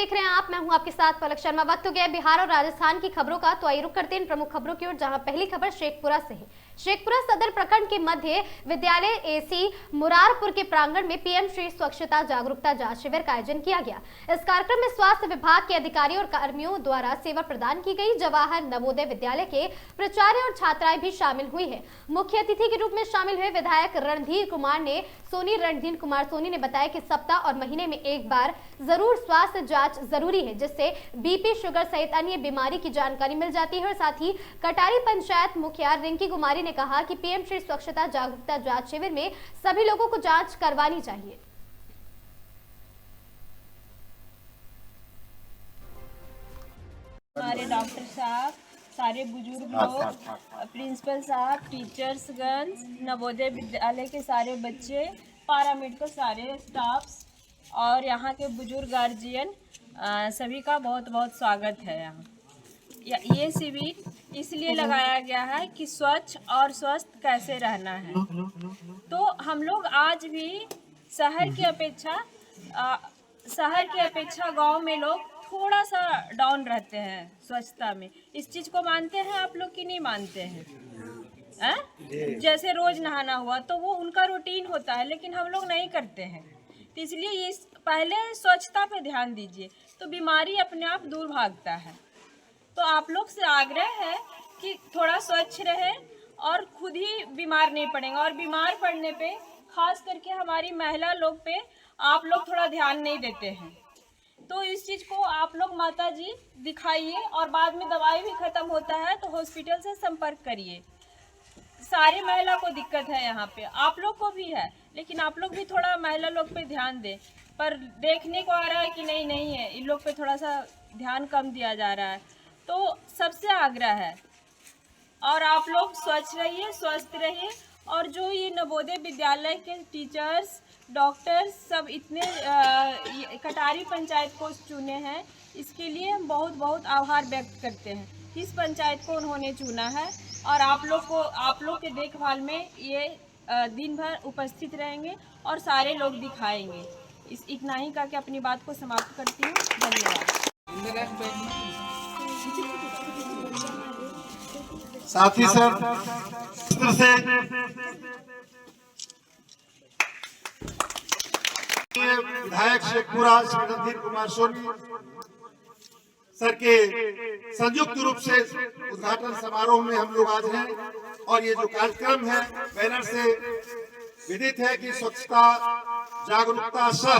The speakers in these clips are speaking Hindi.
देख रहे हैं आप, मैं हूं आपके साथ पलक शर्मा। वक्त हो गया बिहार और राजस्थान की खबरों का, तो आइए रुक करते हैं इन प्रमुख खबरों की ओर, जहां पहली खबर शेखपुरा से है। शेखपुरा सदर प्रखंड के मध्य विद्यालय एसी मुरारपुर के प्रांगण में पीएम श्री स्वच्छता जागरूकता जांच शिविर का आयोजन किया गया। इस कार्यक्रम में स्वास्थ्य विभाग के अधिकारियों और कर्मियों द्वारा सेवा प्रदान की गई। जवाहर नवोदय विद्यालय के प्राचार्य और छात्राएं भी शामिल हुई है। मुख्य अतिथि के रूप में शामिल हुए विधायक रणधीर कुमार सोनी ने बताया कि सप्ताह और महीने में एक बार जरूर स्वास्थ्य जांच जरूरी है, जिससे बीपी, शुगर सहित अन्य बीमारी की जानकारी मिल जाती है। और साथ ही कटारी पंचायत मुखिया रिंकी कुमारी ने कहा कि पीएम श्री स्वच्छता जागरूकता जांच शिविर में सभी लोगों को जांच करवानी चाहिए। हमारे डॉक्टर साहब, सारे बुजुर्ग लोग, प्रिंसिपल साहब, टीचर्स गन्स, नवोदय विद्यालय के सारे बच्चे, पैरामेडिकल सारे स्टाफ्स और यहाँ के बुजुर्ग गार्जियन, सभी का बहुत बहुत स्वागत है। यहाँ ये शिविर इसलिए लगाया गया है कि स्वच्छ और स्वस्थ कैसे रहना है। तो हम लोग आज भी शहर की अपेक्षा गांव में लोग थोड़ा सा डाउन रहते हैं स्वच्छता में। इस चीज़ को मानते हैं आप लोग कि नहीं मानते हैं? जैसे रोज नहाना हुआ तो वो उनका रूटीन होता है, लेकिन हम लोग नहीं करते हैं। तो इसलिए ये पहले स्वच्छता पे ध्यान दीजिए, तो बीमारी अपने आप दूर भागता है। तो आप लोग से आग्रह है कि थोड़ा स्वच्छ रहे और खुद ही बीमार नहीं पड़ेंगे। और बीमार पड़ने पे खास करके हमारी महिला लोग पे आप लोग थोड़ा ध्यान नहीं देते हैं। तो इस चीज़ को आप लोग माता जी दिखाइए, और बाद में दवाई भी ख़त्म होता है तो हॉस्पिटल से संपर्क करिए। सारी महिला को दिक्कत है यहाँ पे, आप लोग को भी है, लेकिन आप लोग भी थोड़ा महिला लोग पे ध्यान दें। पर देखने को आ रहा है कि नहीं है, इन लोग पे थोड़ा सा ध्यान कम दिया जा रहा है। तो सबसे आग्रह है, और आप लोग स्वच्छ रहिए, स्वस्थ रहिए। और जो ये नवोदय विद्यालय के टीचर्स, डॉक्टर्स सब इतने कटारी पंचायत को चुने हैं, इसके लिए हम बहुत बहुत आभार व्यक्त करते हैं। इस पंचायत को उन्होंने चुना है, और आप लोग के देखभाल में ये दिन भर उपस्थित रहेंगे और सारे लोग दिखाएंगे। इतना ही करके अपनी बात को समाप्त करती हूँ। धन्यवाद। साथ ही सर से विधायक शेखपुरा श्री रणधीर कुमार सोनी सर के संयुक्त रूप से उद्घाटन समारोह में हम लोग आज हैं। और ये जो कार्यक्रम है, बैनर से विदित है कि स्वच्छता जागरूकता सह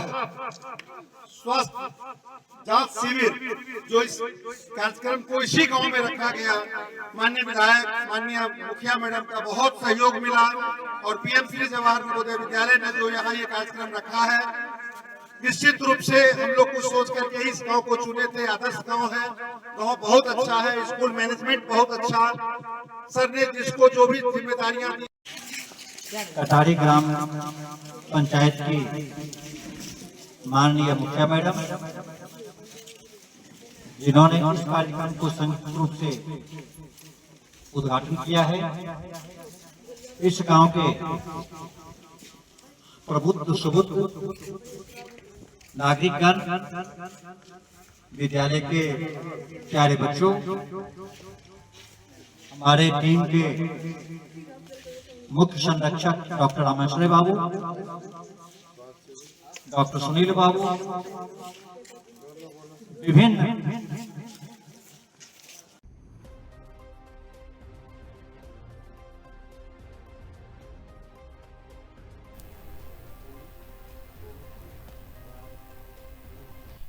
स्वस्थ जांच शिविर, जो इस कार्यक्रम को इसी गांव में रखा गया। माननीय विधायक, माननीय मुखिया मैडम का बहुत सहयोग मिला, और पीएम श्री जवाहर नवोदय विद्यालय ने जो यहाँ ये कार्यक्रम रखा है, निश्चित रूप से हम लोग को सोच करके इस गांव को चुने थे। आदर्श गांव है, गांव बहुत अच्छा है, स्कूल मैनेजमेंट बहुत अच्छा, सर ने जिसको जो भी जिम्मेदारियां दी। कटारी ग्राम पंचायत की माननीय मुखिया मैडम, जिन्होंने इस कार्यक्रम को संयुक्त रूप से उद्घाटन किया है। इस गांव के प्रबुद्ध सुबुद्ध नागरिकगण, विद्यालय के प्यारे बच्चों, हमारे टीम के मुख्य संरक्षक डॉक्टर रामेश्वर बाबू, डॉक्टर सुनील बाबू, विभिन्न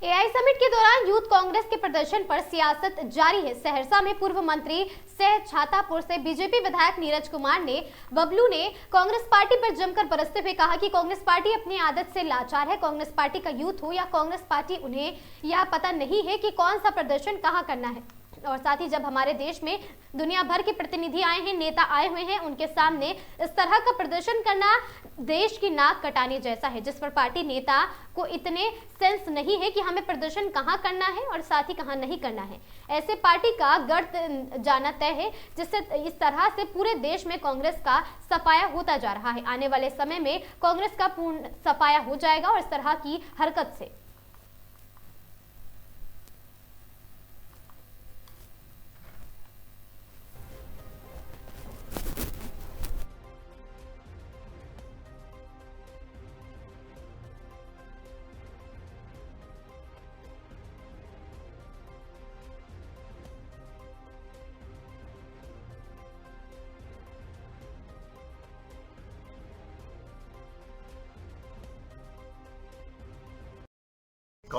एआई समिट के दौरान यूथ कांग्रेस के प्रदर्शन पर सियासत जारी है। सहरसा में पूर्व मंत्री सह छातापुर से बीजेपी विधायक नीरज कुमार ने बबलू ने कांग्रेस पार्टी पर जमकर बरसते हुए कहा कि कांग्रेस पार्टी अपनी आदत से लाचार है। कांग्रेस पार्टी का यूथ हो या कांग्रेस पार्टी, उन्हें यह पता नहीं है कि कौन सा प्रदर्शन कहाँ करना है। और साथ ही जब हमारे देश में दुनिया भर के प्रतिनिधि आए हैं, नेता आए हुए हैं, उनके सामने इस तरह का प्रदर्शन करना देश की नाक कटाने जैसा है, जिस पर पार्टी नेता को इतने सेंस नहीं है कि हमें प्रदर्शन कहाँ करना है और साथ ही कहाँ नहीं करना है। ऐसे पार्टी का गर्द जाना तय है, जिससे इस तरह से पूरे देश में कांग्रेस का सफाया होता जा रहा है। आने वाले समय में कांग्रेस का पूर्ण सफाया हो जाएगा और इस तरह की हरकत से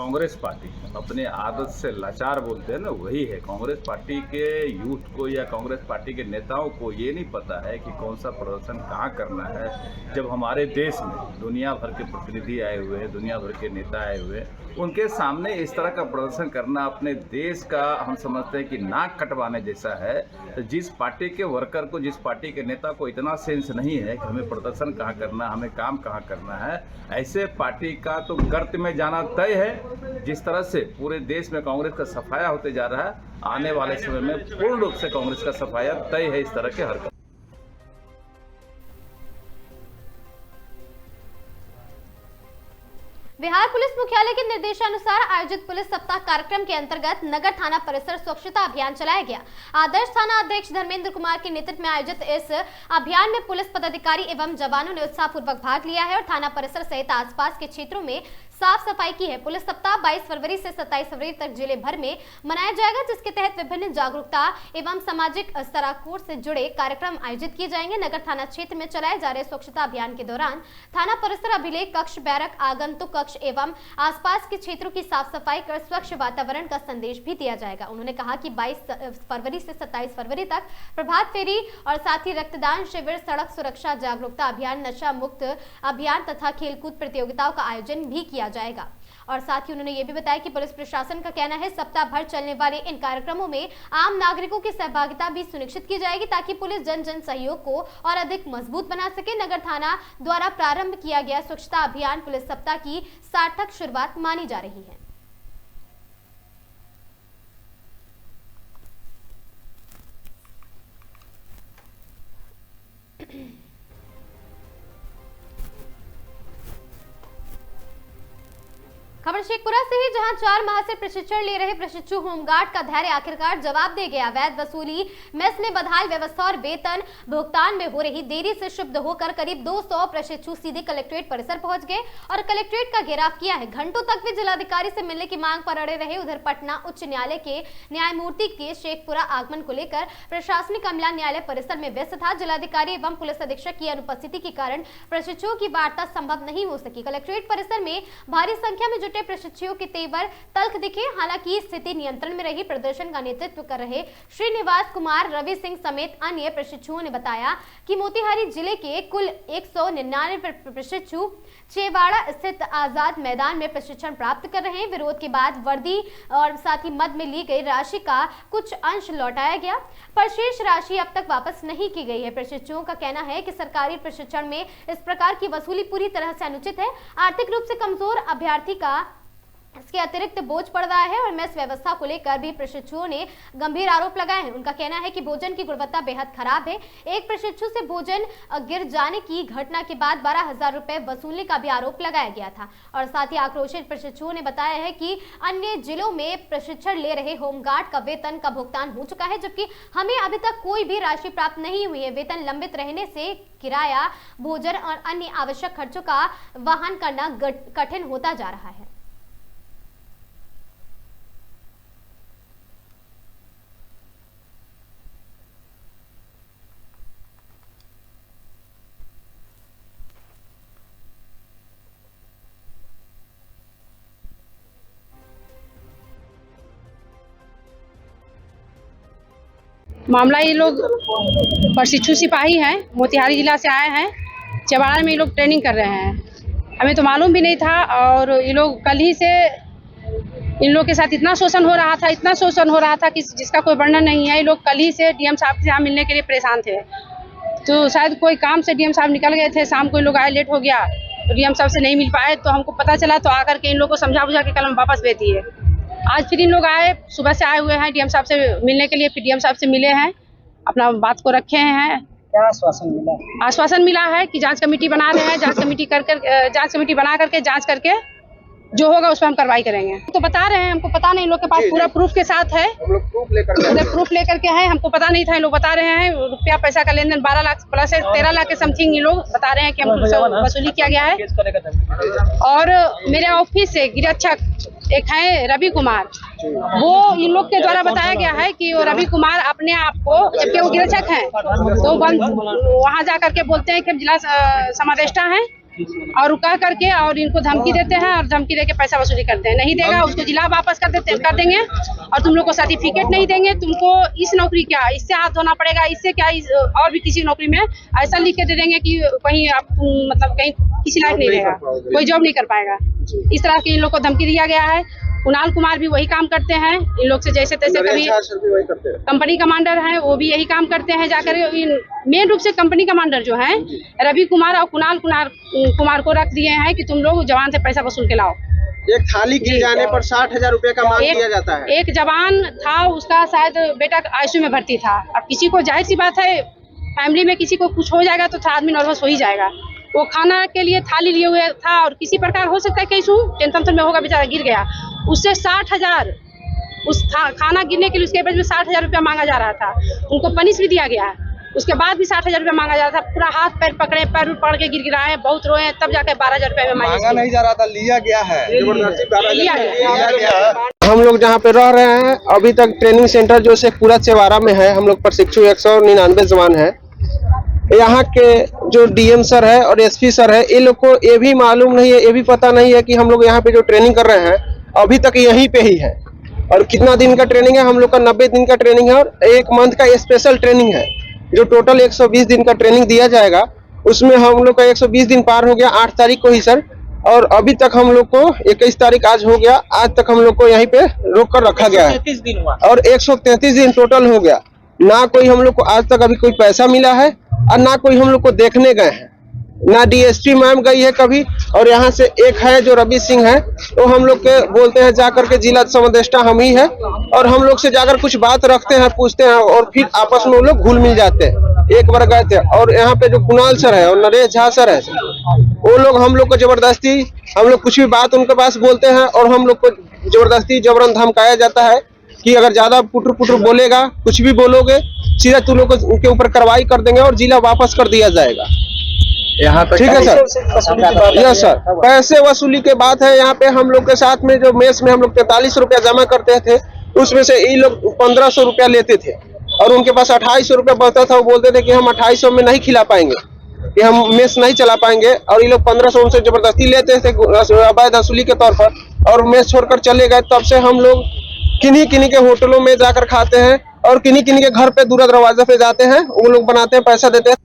कांग्रेस पार्टी अपने आदत से लाचार बोलते हैं ना, वही है। कांग्रेस पार्टी के यूथ को या कांग्रेस पार्टी के नेताओं को ये नहीं पता है कि कौन सा प्रदर्शन कहाँ करना है। जब हमारे देश में दुनिया भर के प्रतिनिधि आए हुए हैं, दुनिया भर के नेता आए हुए हैं, उनके सामने इस तरह का प्रदर्शन करना अपने देश का हम समझते हैं कि नाक कटवाने जैसा है। तो जिस पार्टी के वर्कर को, जिस पार्टी के नेता को इतना सेंस नहीं है कि हमें प्रदर्शन कहाँ करना, हमें काम कहाँ करना है, ऐसे पार्टी का तो गर्त में जाना तय है। जिस तरह से पूरे देश में कांग्रेस का सफाया होते जा रहा है, आने वाले समय में पूर्ण रूप से कांग्रेस का सफाया तय है इस तरह के हरकत। बिहार पुलिस मुख्यालय के निर्देशानुसार आयोजित पुलिस सप्ताह कार्यक्रम के अंतर्गत नगर थाना परिसर स्वच्छता अभियान चलाया गया। आदर्श थाना अध्यक्ष धर्मेंद्र कुमार के नेतृत्व में आयोजित इस अभियान में पुलिस पदाधिकारी एवं जवानों ने उत्साहपूर्वक भाग लिया है और थाना परिसर सहित आसपास के क्षेत्रों में साफ सफाई की है। पुलिस सप्ताह 22 फरवरी से 27 फरवरी तक जिले भर में मनाया जाएगा, जिसके तहत विभिन्न जागरूकता एवं सामाजिक सराकोट से जुड़े कार्यक्रम आयोजित किए जाएंगे। नगर थाना क्षेत्र में चलाए जा रहे स्वच्छता अभियान के दौरान थाना परिसर, अभिलेख कक्ष, बैरक, आगंतुक कक्ष एवं आसपास के क्षेत्रों की साफ सफाई कर स्वच्छ वातावरण का संदेश भी दिया जाएगा। उन्होंने कहा कि 22 फरवरी से 27 फरवरी तक प्रभात फेरी और साथ ही रक्तदान शिविर, सड़क सुरक्षा जागरूकता अभियान, नशा मुक्त अभियान तथा खेलकूद प्रतियोगिताओं का आयोजन भी किया जाएगा। और साथ ही उन्होंने ये भी बताया कि पुलिस प्रशासन का कहना है सप्ताह भर चलने वाले इन कार्यक्रमों में आम नागरिकों की सहभागिता भी सुनिश्चित की जाएगी ताकि पुलिस जन जन सहयोग को और अधिक मजबूत बना सके। नगर थाना द्वारा प्रारंभ किया गया स्वच्छता अभियान पुलिस सप्ताह की सार्थक शुरुआत मानी जा रही है। खबर शेखपुरा से ही, जहां 4 माह से प्रशिक्षण ले रहे प्रशिक्षु होमगार्ड का धैर्य आखिरकार जवाब दे गया। अवैध वसूली, मेस में बदहाल व्यवस्था और वेतन भुगतान में हो रही देरी से क्षुब्ध होकर करीब 200 प्रशिक्षु सीधे कलेक्ट्रेट परिसर पहुंच गए और कलेक्ट्रेट का घेराव किया है। घंटों तक वे जिलाधिकारी से मिलने की मांग पर अड़े रहे। उधर पटना उच्च न्यायालय के न्यायमूर्ति के शेखपुरा आगमन को लेकर प्रशासनिक अमला न्यायालय परिसर में व्यस्त था। जिलाधिकारी एवं पुलिस अधीक्षक की अनुपस्थिति के कारण प्रशिक्षुओं की वार्ता संभव नहीं हो सकी। कलेक्ट्रेट परिसर में भारी संख्या में प्रशिक्षुओं के तेवर तल्ख दिखे। हालांकि स्थिति नियंत्रण में रही। प्रदर्शन का नेतृत्व कर रहे श्रीनिवास कुमार, रवि सिंह समेत अन्य प्रशिक्षुओं ने बताया कि मोतिहारी जिले के कुल 199 प्रशिक्षु चेवाड़ा स्थित आजाद मैदान में प्रशिक्षण प्राप्त कर रहे हैं। विरोध के बाद वर्दी और साथ ही मद में ली गई राशि का कुछ अंश लौटाया गया, पर शेष राशि अब तक वापस नहीं की गई है। प्रशिक्षुओं का कहना है कि सरकारी प्रशिक्षण में इस प्रकार की वसूली पूरी तरह से अनुचित है। आर्थिक रूप से कमजोर अभ्यर्थी का इसके अतिरिक्त बोझ पड़ रहा है और मेस व्यवस्था को लेकर भी प्रशिक्षुओं ने गंभीर आरोप लगाए हैं। उनका कहना है कि भोजन की गुणवत्ता बेहद खराब है। एक प्रशिक्षु से भोजन गिर जाने की घटना के बाद 12,000 रुपए वसूलने का भी आरोप लगाया गया था। और साथ ही आक्रोशित प्रशिक्षुओं ने बताया है कि अन्य जिलों में प्रशिक्षण ले रहे होमगार्ड का वेतन का भुगतान हो चुका है, जबकि हमें अभी तक कोई भी राशि प्राप्त नहीं हुई है। वेतन लंबित रहने से किराया, भोजन और अन्य आवश्यक खर्चों का वहन करना कठिन होता जा रहा है। मामला ये लोग प्रशिक्षु सिपाही हैं, मोतिहारी जिला से आए हैं। चवाड़ा में ये लोग ट्रेनिंग कर रहे हैं। हमें तो मालूम भी नहीं था और ये लोग कल ही से इन लोग के साथ इतना शोषण हो रहा था कि जिसका कोई वर्णन नहीं है। ये लोग कल ही से डीएम साहब से यहाँ मिलने के लिए परेशान थे, तो शायद कोई काम से डीएम साहब निकल गए थे। शाम को इन लोग आए, लेट हो गया तो डीएम साहब से नहीं मिल पाए, तो हमको पता चला तो आकर के इन लोग को समझा बुझा के कल हम वापस भेज दिए। आज फिर इन लोग आए, सुबह से आए हुए हैं डीएम साहब से मिलने के लिए। फिर डीएम साहब से मिले हैं, अपना बात को रखे हैं। क्या आश्वासन मिला? आश्वासन मिला है कि जांच कमेटी बना रहे हैं, जांच कमेटी बना करके जांच करके जो होगा उस पर हम कार्रवाई करेंगे। तो बता रहे हैं, हमको पता नहीं, लोग के पास पूरा प्रूफ के साथ है, प्रूफ लेकर के हैं। हमको पता नहीं था, लोग बता रहे हैं रुपया पैसा का लेन देन 12 लाख प्लस 13 लाख के समथिंग ये लोग बता रहे हैं कि हम वसूली किया गया है। और मेरे ऑफिस से गिरक्षक एक है रवि कुमार, वो इन लोग के द्वारा बताया गया है कि वो रवि कुमार अपने आप को, जबकि वो गिरक्षक हैं, तो वहाँ जा करके बोलते हैं कि हम जिला समादेष्टा हैं और कह करके और इनको धमकी देते हैं और धमकी देके पैसा वसूली करते हैं। नहीं देगा उसको जिला वापस कर देंगे और तुम लोग को सर्टिफिकेट नहीं देंगे, तुमको इस नौकरी क्या इससे हाथ धोना पड़ेगा, इससे क्या और भी किसी नौकरी में ऐसा लिख के दे देंगे कि कहीं आप मतलब कहीं किसी लायक नहीं रहेगा, कोई जॉब नहीं कर पाएगा। इस तरह के इन लोग को धमकी दिया गया है। कुणाल कुमार भी वही काम करते हैं इन लोग से जैसे तैसे, कभी कंपनी कमांडर हैं वो भी यही काम करते हैं जाकर। मेन रूप से कंपनी कमांडर जो हैं रवि कुमार और कुणाल कुमार को रख दिए हैं कि तुम लोग जवान से पैसा वसूल के लाओ। एक थाली गिर जाने पर 60,000 रुपए का मांग किया जाता है। एक जवान था, उसका शायद बेटा आईसीयू में भर्ती था। अब किसी को जाहिर सी बात है फैमिली में किसी को कुछ हो जाएगा तो आदमी नर्वस हो ही जाएगा। वो खाना के लिए थाली लिए हुए था और किसी प्रकार हो सकता है कि टेंशन में होगा, बेचारा गिर गया। उससे 60,000 उस खाना गिरने के लिए उसके एवज में 60,000 रुपया मांगा जा रहा था। उनको पनिश भी दिया गया है, उसके बाद भी 60,000 रुपया मांगा जा रहा था। पूरा हाथ पैर पकड़े, पैर पकड़ के गिराए, बहुत रोए, तब जाके 12,000 रुपया में मांगा नहीं जा रहा था, लिया गया है। लिया गया। हम लोग जहाँ पे रह रहे हैं अभी तक ट्रेनिंग सेंटर जो शेखपुरा चेवारा में है, हम लोग प्रशिक्षु 199 जवान है। यहाँ के जो डीएम सर है और एसपी सर है, ये लोग को ये भी मालूम नहीं है, ये भी पता नहीं है कि हम लोग यहाँ पे जो ट्रेनिंग कर रहे हैं अभी तक यहीं पे ही है। और कितना दिन का ट्रेनिंग है? हम लोग का 90 दिन का ट्रेनिंग है और 1 मंथ का स्पेशल ट्रेनिंग है। जो टोटल 120 दिन का ट्रेनिंग दिया जाएगा उसमें हम लोग का 120 दिन पार हो गया 8 तारीख को ही सर। और अभी तक हम लोग को 21 तारीख आज हो गया, आज तक हम लोग को यहीं पे रोक कर रखा गया है और 133 दिन टोटल हो गया। ना कोई हम लोग को आज तक अभी कोई पैसा मिला है और ना कोई हम लोग को देखने गए हैं, ना डीएसपी मैम गई है कभी। और यहाँ से एक है जो रवि सिंह है, तो हम लोग के बोलते हैं जाकर के जिला समदेष्टा हम ही है और हम लोग से जाकर कुछ बात रखते हैं, पूछते हैं और फिर आपस में वो लोग घुल मिल जाते हैं। एक बार गए थे और यहाँ पे जो कुणाल सर है और नरेश झा सर है, वो लोग हम लोग को जबरदस्ती, हम लोग कुछ भी बात उनके पास बोलते हैं और हम लोग को जबरदस्ती जबरन धमकाया जाता है कि अगर ज्यादा पुटर पुटर बोलेगा, कुछ भी बोलोगे, सीधा तुम लोग को उनके ऊपर कार्रवाई कर देंगे और जिला वापस कर दिया जाएगा। यहाँ तक ठीक है सर, यस सर। पैसे वसूली के बात है। यहाँ पे हम लोग के साथ में जो मेस में हम लोग 43 रुपया जमा करते थे, उसमें से ये लोग 1500 रुपया लेते थे और उनके पास 2800 रुपया बचता था। वो बोलते थे कि हम 2800 में नहीं खिला पाएंगे, कि हम मेस नहीं चला पाएंगे, और ये लोग 1500 उनसे जबरदस्ती लेते थे अवैध वसूली के तौर पर और मेस छोड़कर चले गए। तब से हम लोग किन्हीं किन्हीं के होटलों में जाकर खाते हैं और किन्हीं किन्हीं के घर पे दूर दरवाजे पे जाते हैं, वो लोग बनाते हैं, पैसा देते हैं।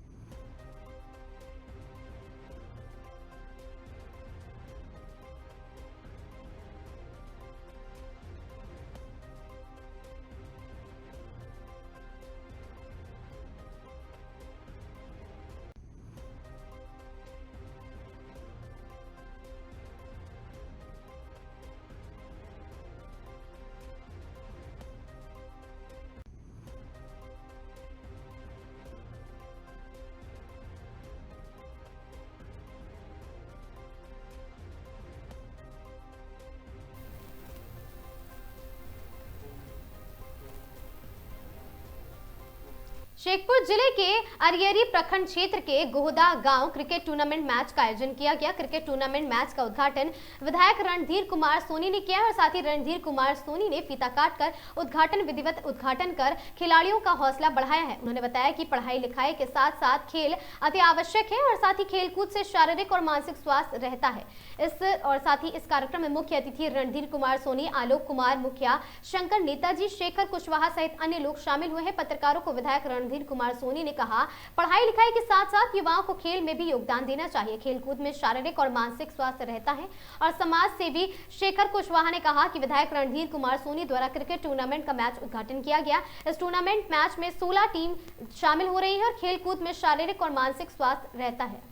शेखपुर जिले के अरियरी प्रखंड क्षेत्र के गोहदा गांव क्रिकेट टूर्नामेंट मैच का आयोजन किया गया। क्रिकेट टूर्नामेंट मैच का उद्घाटन विधायक रणधीर कुमार सोनी ने किया और साथ ही रणधीर कुमार सोनी ने फीता काटकर उद्घाटन विधिवत उद्घाटन कर खिलाड़ियों का हौसला बढ़ाया है। उन्होंने बताया कि पढ़ाई लिखाई के साथ साथ खेल अति आवश्यक है और साथ ही खेलकूद से शारीरिक और मानसिक स्वास्थ्य रहता है। साथ ही इस कार्यक्रम में मुख्य अतिथि रणधीर कुमार सोनी, आलोक कुमार मुखिया, शंकर नेताजी, शेखर कुशवाहा सहित अन्य लोग शामिल हुए हैं। पत्रकारों को विधायक रणधीर कुमार सोनी ने कहा, पढ़ाई लिखाई के साथ साथ युवाओं को खेल में भी योगदान देना चाहिए। खेलकूद में शारीरिक और मानसिक स्वास्थ्य रहता है। और समाज सेवी शेखर कुशवाहा ने कहा कि विधायक रणधीर कुमार सोनी द्वारा क्रिकेट टूर्नामेंट का मैच उद्घाटन किया गया। इस टूर्नामेंट मैच में 16 टीम शामिल हो रही है और खेलकूद में शारीरिक और मानसिक स्वास्थ्य रहता है।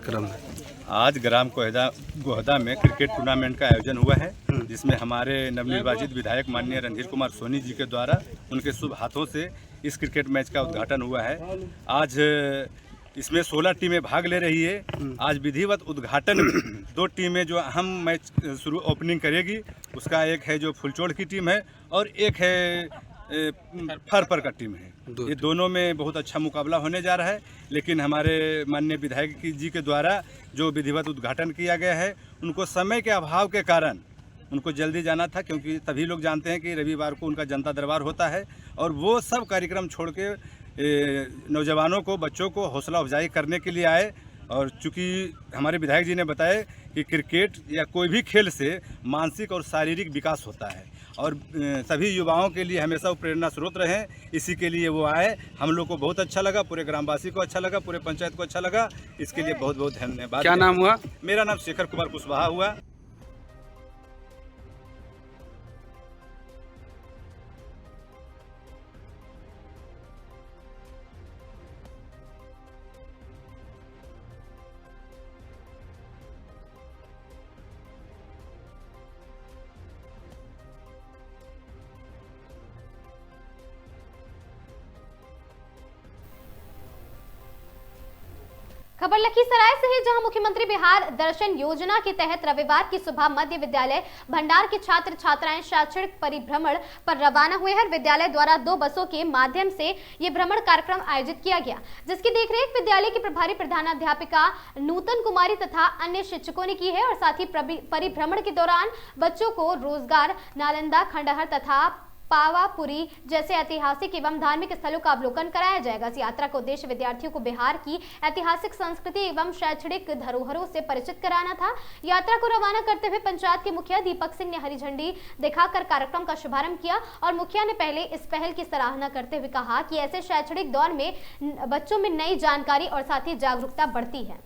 क्रम है। आज ग्राम गोहदा में क्रिकेट टूर्नामेंट का आयोजन हुआ है, जिसमें हमारे नवनिर्वाचित विधायक माननीय रणधीर कुमार सोनी जी के द्वारा उनके शुभ हाथों से इस क्रिकेट मैच का उद्घाटन हुआ है। आज इसमें 16 टीमें भाग ले रही है। आज विधिवत उद्घाटन में 2 टीमें जो अहम मैच शुरू ओपनिंग करेगी, उसका एक है जो फुलचोड़ की टीम है और एक है फरपर का टीम है। ये दोनों में बहुत अच्छा मुकाबला होने जा रहा है, लेकिन हमारे माननीय विधायक जी के द्वारा जो विधिवत उद्घाटन किया गया है, उनको समय के अभाव के कारण उनको जल्दी जाना था, क्योंकि सभी लोग जानते हैं कि रविवार को उनका जनता दरबार होता है और वो सब कार्यक्रम छोड़ के नौजवानों को, बच्चों को हौसला अफजाई करने के लिए आए। और चूँकि हमारे विधायक जी ने बताया कि क्रिकेट या कोई भी खेल से मानसिक और शारीरिक विकास होता है और सभी युवाओं के लिए हमेशा वो प्रेरणा स्रोत रहे, इसी के लिए वो आए। हम लोग को बहुत अच्छा लगा, पूरे ग्रामवासी को अच्छा लगा, पूरे पंचायत को अच्छा लगा। इसके लिए बहुत बहुत धन्यवाद। क्या नाम हुआ? मेरा नाम शेखर कुमार कुशवाहा हुआ। खबर लखीसराय से है, जहां मुख्यमंत्री बिहार दर्शन योजना के तहत रविवार की सुबह मध्य विद्यालय भंडार के छात्र छात्राएं शैक्षणिक परिभ्रमण पर रवाना हुए हैं। विद्यालय द्वारा 2 बसों के माध्यम से ये भ्रमण कार्यक्रम आयोजित किया गया, जिसकी देखरेख विद्यालय की प्रभारी प्रधानाध्यापिका नूतन कुमारी तथा अन्य शिक्षकों ने की है। और साथ ही परिभ्रमण के दौरान बच्चों को रोजगार, नालंदा, खंडहर तथा पावापुरी जैसे ऐतिहासिक एवं धार्मिक स्थलों का अवलोकन कराया जाएगा। इस यात्रा का उद्देश्य विद्यार्थियों को बिहार की ऐतिहासिक संस्कृति एवं शैक्षणिक धरोहरों से परिचित कराना था। यात्रा को रवाना करते हुए पंचायत के मुखिया दीपक सिंह ने हरी झंडी दिखाकर कार्यक्रम का शुभारंभ किया और मुखिया ने पहले इस पहल की सराहना करते हुए कहा कि ऐसे शैक्षणिक दौर में बच्चों में नई जानकारी और साथ ही जागरूकता बढ़ती है।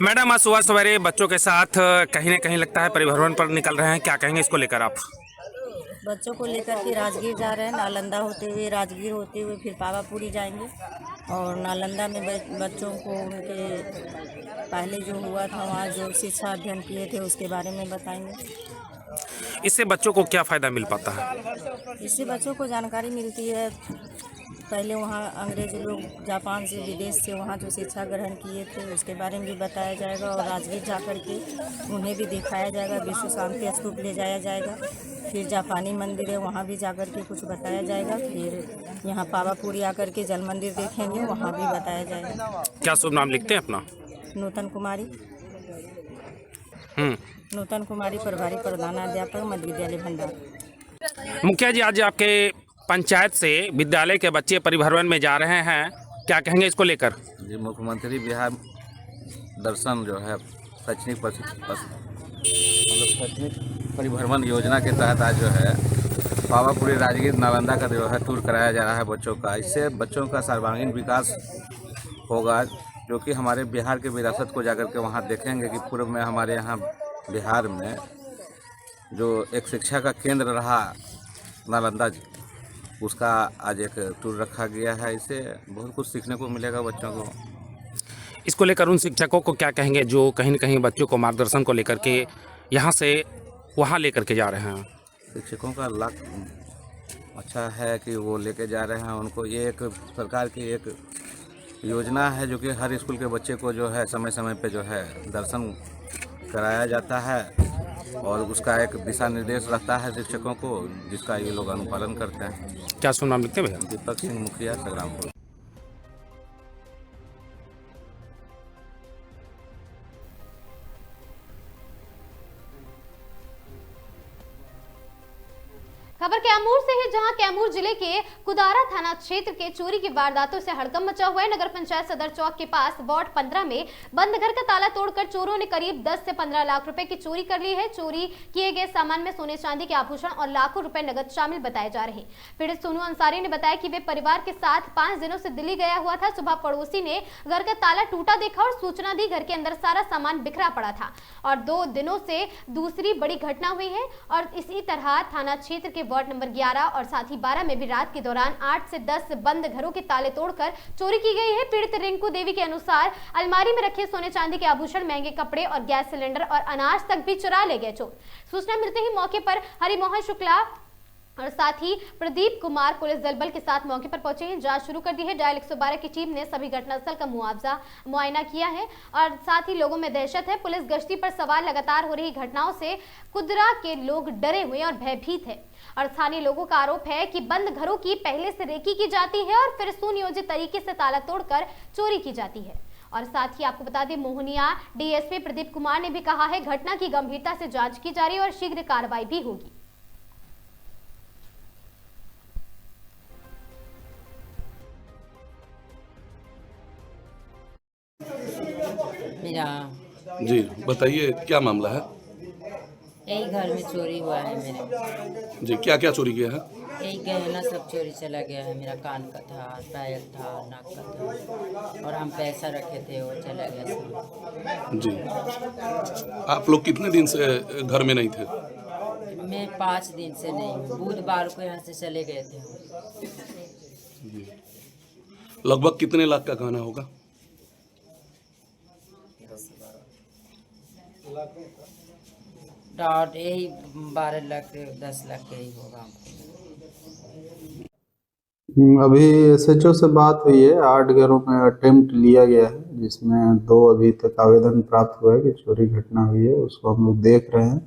मैडम, आज सुबह सवेरे बच्चों के साथ कहीं न कहीं लगता है परिभ्रमण पर निकल रहे हैं, क्या कहेंगे इसको लेकर आप? बच्चों को लेकर के राजगीर जा रहे हैं, नालंदा होते हुए, राजगीर होते हुए फिर पावापुरी जाएंगे और नालंदा में बच्चों को उनके पहले जो हुआ था वहाँ जो शिक्षा अध्ययन किए थे उसके बारे में बताएंगे। इससे बच्चों को क्या फ़ायदा मिल पाता है? इससे बच्चों को जानकारी मिलती है। पहले वहाँ अंग्रेज लोग जापान से, विदेश से वहाँ जो शिक्षा ग्रहण किए थे उसके बारे में भी बताया जाएगा और राजगीर जा कर के उन्हें भी दिखाया जाएगा। विश्व शांति स्तूप ले जाया जाएगा, फिर जापानी मंदिर है वहाँ भी जा कर के कुछ बताया जाएगा। फिर यहाँ पावापुरी आकर के जल मंदिर देखेंगे, वहाँ भी बताया जाएगा। क्या शुभ नाम लिखते हैं अपना? नूतन कुमारी। नूतन कुमारी, प्रभारी प्रधानाध्यापक मध्य विद्यालय भंडार। मुखिया जी, आज आपके पंचायत से विद्यालय के बच्चे परिभ्रमण में जा रहे हैं, क्या कहेंगे इसको लेकर? जी, मुख्यमंत्री बिहार दर्शन जो है शैक्षणिक परिभ्रमण योजना के तहत आज जो है पावापुरी, राजगीर, नालंदा का जो है टूर कराया जा रहा है बच्चों का। इससे बच्चों का सर्वांगीण विकास होगा, जो कि हमारे बिहार के विरासत को जाकर के वहाँ देखेंगे कि पूर्व में हमारे यहाँ बिहार में जो एक शिक्षा का केंद्र रहा नालंदा, उसका आज एक टूर रखा गया है। इससे बहुत कुछ सीखने को मिलेगा बच्चों को। इसको लेकर उन शिक्षकों को क्या कहेंगे जो कहीं न कहीं बच्चों को मार्गदर्शन को लेकर के यहाँ से वहाँ लेकर के जा रहे हैं? शिक्षकों का लाख अच्छा है कि वो लेके जा रहे हैं। उनको ये एक सरकार की एक योजना है जो कि हर स्कूल के बच्चे को जो है समय समय पे जो है दर्शन कराया जाता है और उसका एक दिशा निर्देश रहता है शिक्षकों को, जिसका ये लोग अनुपालन करते हैं। क्या शुभ नाम लिखते हैं भैया? दीपक सिंह, मुखिया, संग्रामपुर। खबर कैमूर से है, जहां कैमूर जिले के कुदारा थाना क्षेत्र के चोरी की वारदातों से हड़कंप मचा हुआ है। नगर पंचायत सदर चौक के पास वार्ड 15 में बंद घर का ताला तोड़कर चोरों ने करीब 10 से 15 लाख रुपए की चोरी कर ली है। चोरी किए गए सामान में सोने चांदी के आभूषण और लाखों रुपए नगद शामिल बताए जा रहे हैं। पीड़ित सोनू अंसारी ने बताया कि वे परिवार के साथ 5 दिनों से दिल्ली गया हुआ था। सुबह पड़ोसी ने घर का ताला टूटा देखा और सूचना दी। घर के अंदर सारा सामान बिखरा पड़ा था और 2 दिनों से दूसरी बड़ी घटना हुई है। और इसी तरह थाना क्षेत्र के वार्ड नंबर 11 और साथ ही 12 में भी रात के दौरान 8 से 10 बंद घरों के ताले तोड़कर चोरी की गई है। पीड़ित रिंकू देवी के अनुसार अलमारी में रखे सोने चांदी के आभूषण, महंगे कपड़े और गैस सिलेंडर और अनाज तक भी चुरा ले गए चोर। सूचना मिलते ही मौके पर हरिमोहन शुक्ला और साथ ही प्रदीप कुमार पुलिस दल बल के साथ मौके पर पहुंचे हैं। जांच शुरू कर दी है। डायल 112 की टीम ने सभी घटनास्थल का मुआयना किया है और साथ ही लोगों में दहशत है। पुलिस गश्ती पर सवार लगातार हो रही घटनाओं से कुदरा के लोग डरे हुए और भयभीत है और स्थानीय लोगों का आरोप है कि बंद घरों की पहले से रेकी की जाती है और फिर सुनियोजित तरीके से ताला तोड़कर चोरी की जाती है। और साथ ही आपको बता दें, मोहनिया डीएसपी प्रदीप कुमार ने भी कहा है घटना की गंभीरता से जांच की जा रही है और शीघ्र कार्रवाई भी होगी। मेरा जी बताइए, क्या मामला है? यही घर में चोरी हुआ है मेरे। जी क्या क्या चोरी किया है? यही गहना सब चोरी चला गया है। मेरा कान का था, पायल था, नाक का था और हम पैसा रखे थे वो चला गया सब। जी आप लोग कितने दिन से घर में नहीं थे? मैं 5 दिन से नहीं हूँ। बुधवार को यहाँ से चले गए थे। जी लगभग कितने लाख का गहना होगा? डॉट यही 12 लाख 10 लाख यही होगा। अभी एसएचओ से बात हुई है। 8 घरों में अटेम्प्ट लिया गया है, जिसमें 2 अभी तक आवेदन प्राप्त हुआ है कि चोरी घटना हुई है। उसको हम लोग देख रहे हैं।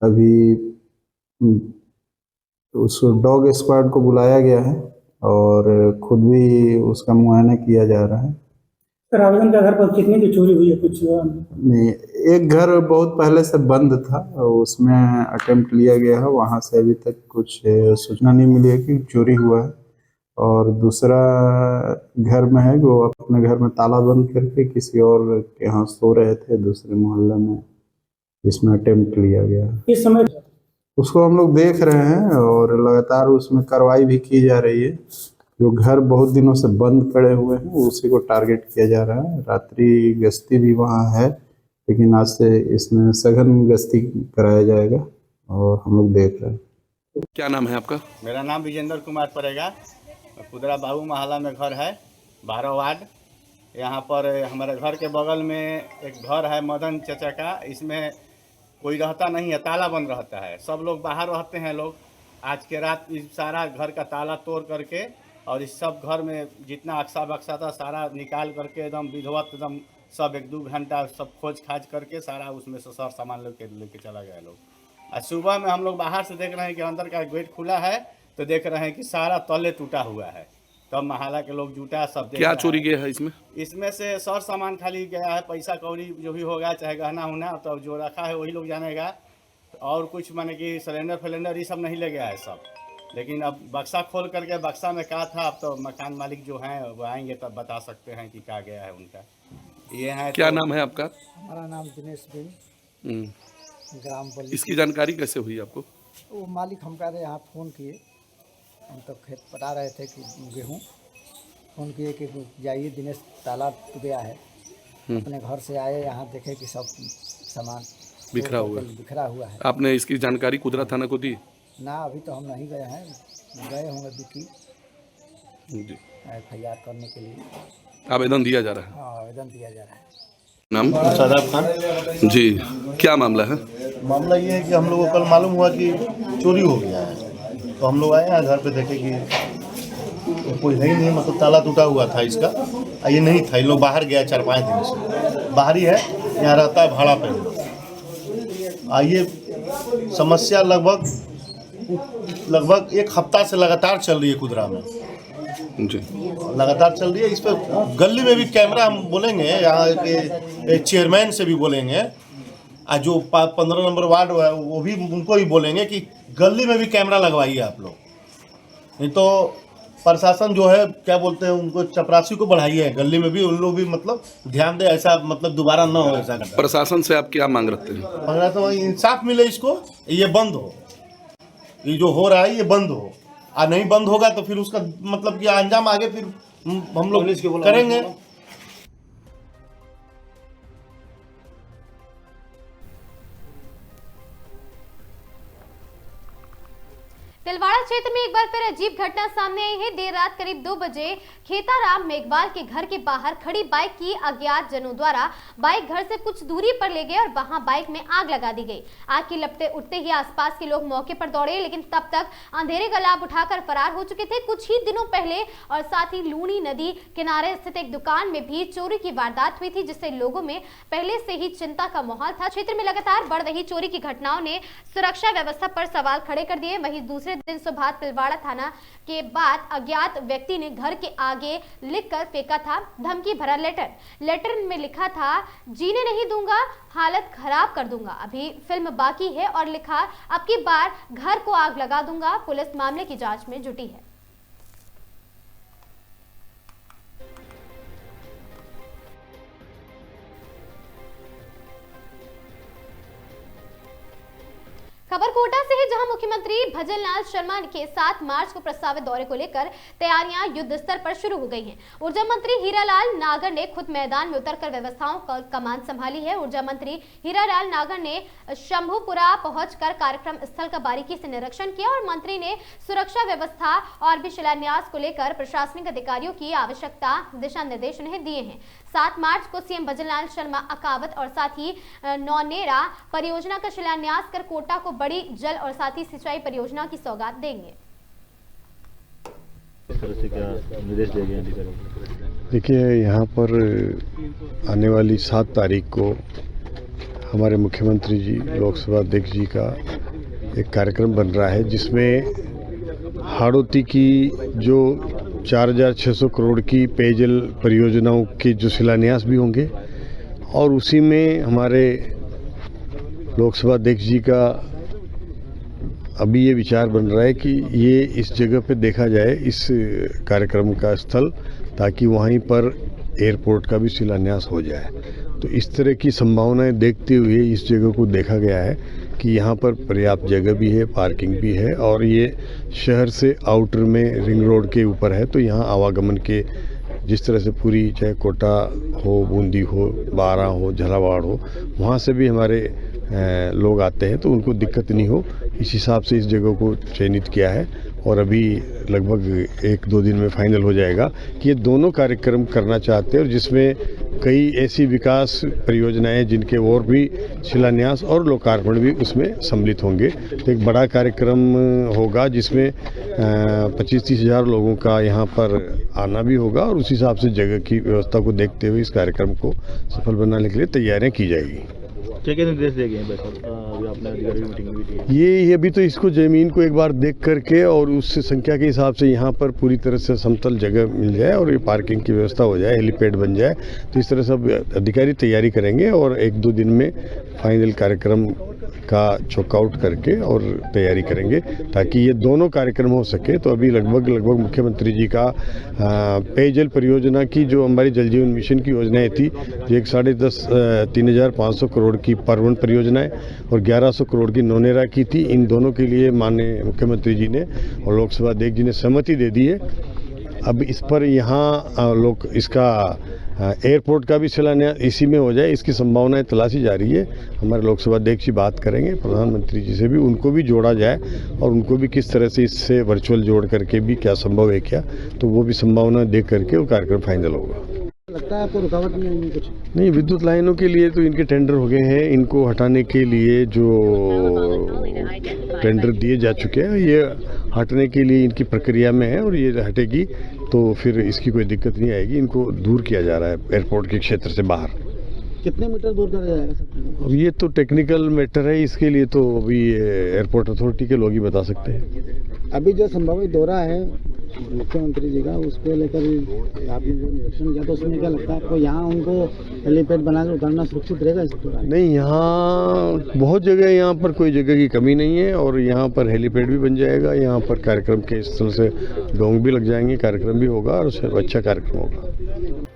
अभी उस डॉग स्क्वाड को बुलाया गया है और खुद भी उसका मुआयना किया जा रहा है। आवेदन का घर पर कितने की चोरी हुई है? कुछ नहीं, एक घर बहुत पहले से बंद था, उसमें अटेम्प्ट लिया गया है। वहाँ से अभी तक कुछ सूचना नहीं मिली है कि चोरी हुआ है। और दूसरा घर में है, वो अपने घर में ताला बंद करके किसी और के यहाँ सो रहे थे दूसरे मोहल्ले में, जिसमें अटेम्प्ट लिया गया है। इस समय उसको हम लोग देख रहे हैं और लगातार उसमें कार्रवाई भी की जा रही है। जो घर बहुत दिनों से बंद पड़े हुए हैं उसी को टारगेट किया जा रहा है। रात्रि गश्ती भी वहाँ है, लेकिन आज से इसमें सघन गश्ती कराया जाएगा और हम लोग देख रहे हैं। क्या नाम है आपका? मेरा नाम विजेंद्र कुमार पड़ेगा। कुदरा बाबू मोहल्ला में घर है, 12 वार्ड। यहाँ पर हमारे घर के बगल में एक घर है मदन चचा का। इसमें कोई रहता नहीं है, ताला बंद रहता है। सब लोग बाहर रहते हैं लोग। आज के रात इस सारा घर का ताला तोड़ करके और इस सब घर में जितना अक्सा बक्सा था सारा निकाल करके एकदम विधिवत एकदम सब 1-2 घंटा सब खोज खाज करके सारा उसमें से सर सामान लेके चला गया लोग। आज सुबह में हम लोग बाहर से देख रहे हैं कि अंदर का गेट खुला है, तो देख रहे हैं कि सारा तले टूटा हुआ है। तब मोहल्ला के लोग जुटा सब देख। क्या चोरी गया है इसमें? इसमें से सर सामान खाली गया है, पैसा कौड़ी जो भी होगा, चाहे गहना उना, तो जो रखा है वही लोग जानेगा। और कुछ माने कि सिलेंडर फिलेंडर ये सब नहीं ले गया है सब। लेकिन अब बक्सा खोल करके बक्सा में क्या था, अब तो मकान मालिक जो हैं वो आएंगे तब बता सकते हैं कि क्या गया है उनका। ये है। क्या नाम है आपका? हमारा नाम दिनेश बिन, ग्राम बली। इसकी जानकारी कैसे हुई आपको? वो मालिक हमका यहाँ फ़ोन किए। हम तो खेत पटा रहे थे कि गेहूँ। फ़ोन किए कि जाइए दिनेश ताला टूट गया है। अपने घर से आए, यहाँ देखे कि सब सामान बिखरा हुआ है। आपने इसकी जानकारी कुदरा थाना को दी? ना, अभी तो हम नहीं गए हैं। गए होंगे बिकी जी FIR करने के लिए। आवेदन दिया जा रहा है? हाँ, आवेदन दिया जा रहा है। नाम? शादाब खान। जी क्या मामला है? मामला ये है कि हम लोगों को कल मालूम हुआ कि चोरी हो गया है, तो हम लोग आए हैं घर पे, देखे कि कोई है ही नहीं, मतलब ताला टूटा हुआ था इसका। ये नहीं था, ये लोग बाहर गया 4-5 दिन से, बाहर ही है, यहाँ रहता है भाड़ा पे। ये समस्या लगभग 1 हफ्ता से लगातार चल रही है कुदरा में। जी लगातार चल रही है। इस पर गली में भी कैमरा हम बोलेंगे, यहाँ के चेयरमैन से भी बोलेंगे जो 15 नंबर वार्ड है वो भी उनको ही बोलेंगे कि गली में भी कैमरा लगवाइए आप लोग, नहीं तो प्रशासन जो है क्या बोलते हैं उनको चपरासी को बढ़ाइए, गली में भी उन लोग भी मतलब ध्यान दे, ऐसा मतलब दोबारा न हो ऐसा घटना। प्रशासन से आप क्या मांग रखते हैं? प्रशासन इंसाफ मिले, इसको ये बंद हो, ये जो हो रहा है ये बंद हो, और नहीं बंद होगा तो फिर उसका मतलब कि अंजाम आगे फिर हम लोग करेंगे। तिलवाड़ा क्षेत्र में एक बार फिर अजीब घटना सामने आई है। देर रात करीब 2 बजे खेताराम मेघवाल के घर के बाहर खड़ी बाइक की अज्ञात जनों द्वारा बाइक घर से कुछ दूरी पर ले गए और वहां बाइक में आग लगा दी गई। आग की लपटें उठते ही आसपास के लोग मौके पर दौड़े, लेकिन तब तक अंधेरे का लाभ उठाकर फरार हो चुके थे। कुछ ही दिनों पहले और साथ ही लूनी नदी किनारे स्थित एक दुकान में भी चोरी की वारदात हुई थी, जिससे लोगों में पहले से ही चिंता का माहौल था। क्षेत्र में लगातार बढ़ रही चोरी की घटनाओं ने सुरक्षा व्यवस्था पर सवाल खड़े कर दिए। वहीं दूसरे दिन सुबह तिलवाड़ा थाना के बाद अज्ञात व्यक्ति ने घर के आगे लिखकर फेंका था धमकी भरा लेटर में लिखा था, जीने नहीं दूंगा, हालत खराब कर दूंगा, अभी फिल्म बाकी है, और लिखा अब की बार घर को आग लगा दूंगा। पुलिस मामले की जांच में जुटी है। खबर कोटा से है, जहां मुख्यमंत्री भजनलाल शर्मा के 7 मार्च को प्रस्तावित दौरे को लेकर तैयारियां युद्ध स्तर पर शुरू हो गई हैं। ऊर्जा मंत्री हीरालाल नागर ने खुद मैदान में उतरकर व्यवस्थाओं का कमान संभाली है। ऊर्जा मंत्री हीरालाल नागर ने शंभुपुरा पहुंचकर कार्यक्रम स्थल का बारीकी से निरीक्षण किया और मंत्री ने सुरक्षा व्यवस्था और भी शिलान्यास को लेकर प्रशासनिक अधिकारियों की आवश्यकता दिशा निर्देश उन्हें दिए हैं। 7 मार्च को सीएम भजनलाल शर्मा अकावत और साथ ही नौनेरा परियोजना का शिलान्यास कर कोटा को बड़ी जल और साथ ही सिंचाई परियोजना की सौगात देंगे। देखिए, यहाँ पर आने वाली 7 तारीख को हमारे मुख्यमंत्री जी, लोकसभा अध्यक्ष जी का एक कार्यक्रम बन रहा है, जिसमें हाड़ौती की जो 4,600 करोड़ की पेयजल परियोजनाओं के जो शिलान्यास भी होंगे, और उसी में हमारे लोकसभा अध्यक्ष जी का अभी ये विचार बन रहा है कि ये इस जगह पे देखा जाए इस कार्यक्रम का स्थल, ताकि वहीं पर एयरपोर्ट का भी शिलान्यास हो जाए। तो इस तरह की संभावनाएं देखते हुए इस जगह को देखा गया है कि यहाँ पर पर्याप्त जगह भी है, पार्किंग भी है, और ये शहर से आउटर में रिंग रोड के ऊपर है, तो यहाँ आवागमन के जिस तरह से पूरी, चाहे कोटा हो, बूंदी हो, बारा हो, झालावाड़ हो, वहाँ से भी हमारे लोग आते हैं, तो उनको दिक्कत नहीं हो, इस हिसाब से इस जगह को चयनित किया है। और अभी लगभग 1-2 दिन में फाइनल हो जाएगा कि ये दोनों कार्यक्रम करना चाहते हैं, और जिसमें कई ऐसी विकास परियोजनाएं जिनके और भी शिलान्यास और लोकार्पण भी उसमें सम्मिलित होंगे। तो एक बड़ा कार्यक्रम होगा जिसमें 25-30 हज़ार लोगों का यहाँ पर आना भी होगा, और उस हिसाब से जगह की व्यवस्था को देखते हुए इस कार्यक्रम को सफल बनाने के लिए तैयारियाँ की जाएगी। क्या निर्देश दिए गए हैं अभी आपने अधिकारी मीटिंग में भी दी? ये अभी तो इसको ज़मीन को एक बार देख करके और उस संख्या के हिसाब से यहाँ पर पूरी तरह से समतल जगह मिल जाए और ये पार्किंग की व्यवस्था हो जाए, हेलीपैड बन जाए, तो इस तरह सब अधिकारी तैयारी करेंगे और 1-2 दिन में फाइनल कार्यक्रम का चेकआउट करके और तैयारी करेंगे ताकि ये दोनों कार्यक्रम हो सके। तो अभी लगभग मुख्यमंत्री जी का पेयजल परियोजना की जो हमारी जल जीवन मिशन की योजनाएं थी, जो 3,500 करोड़ की परवन परियोजना है और 1,100 करोड़ की नौनेरा की थी, इन दोनों के लिए माननीय मुख्यमंत्री जी ने और लोकसभा अध्यक्ष जी ने सहमति दे दी है। अब इस पर यहाँ लोग इसका एयरपोर्ट का भी शिलान्यास इसी में हो जाए, इसकी संभावनाएं तलाशी जा रही है। हमारे लोकसभा अध्यक्ष जी बात करेंगे प्रधानमंत्री जी से भी, उनको भी जोड़ा जाए और उनको भी किस तरह से इससे वर्चुअल जोड़ करके भी क्या संभव है क्या, तो वो भी संभावना देख करके वो कार्यक्रम फाइनल होगा। लगता है आपको रुकावट नहीं आएगी कुछ? नहीं, विद्युत लाइनों के लिए तो इनके टेंडर हो गए हैं, इनको हटाने के लिए जो टेंडर दिए जा चुके हैं ये हटने के लिए इनकी प्रक्रिया में है और ये हटेगी तो फिर इसकी कोई दिक्कत नहीं आएगी। इनको दूर किया जा रहा है एयरपोर्ट के क्षेत्र से बाहर। कितने मीटर दूर कर जाएगा सर? अब ये तो टेक्निकल मैटर है, इसके लिए तो अभी एयरपोर्ट अथॉरिटी के लोग ही बता सकते हैं। अभी जो संभावित दौरा है मुख्यमंत्री जी का, उस पर लेकर आपने जो निरीक्षण किया तो उसमें क्या लगता है आपको, यहाँ उनको हेलीपैड बनाकर उतारना सुरक्षित रहेगा इस दौरान? नहीं, यहाँ बहुत जगह, यहाँ पर कोई जगह की कमी नहीं है और यहाँ पर हेलीपैड भी बन जाएगा। यहाँ पर कार्यक्रम के स्थल से डोंग भी लग जाएंगे, कार्यक्रम भी होगा और उससे अच्छा कार्यक्रम होगा।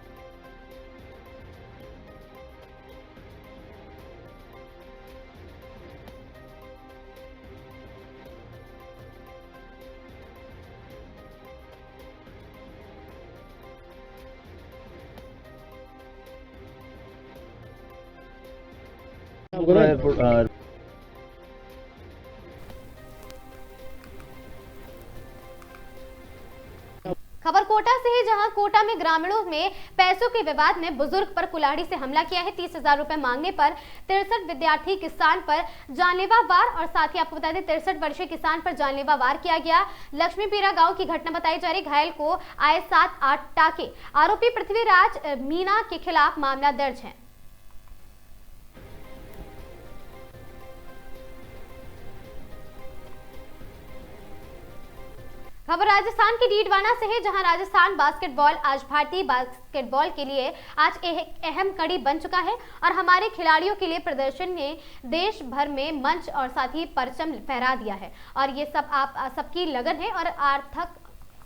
खबर कोटा से है, जहां कोटा में ग्रामीणों में पैसों के विवाद में बुजुर्ग पर कुल्हाड़ी से हमला किया है। 30,000 रुपए मांगने पर 63 विद्यार्थी किसान पर जानलेवा वार, और साथ ही आपको बता दें 63 वर्षीय किसान पर जानलेवा वार किया गया। लक्ष्मीपीरा गांव की घटना बताई जा रही। घायल को आए 7-8 टाके। आरोपी पृथ्वीराज मीणा के खिलाफ मामला दर्ज है। खबर राजस्थान के डीडवाना से है, जहां राजस्थान बास्केटबॉल आज भारतीय बास्केटबॉल के लिए आज एक अहम कड़ी बन चुका है और हमारे खिलाड़ियों के लिए प्रदर्शन ने देश भर में मंच और साथ ही परचम फहरा दिया है। और ये सब आप सबकी लगन है और आर्थक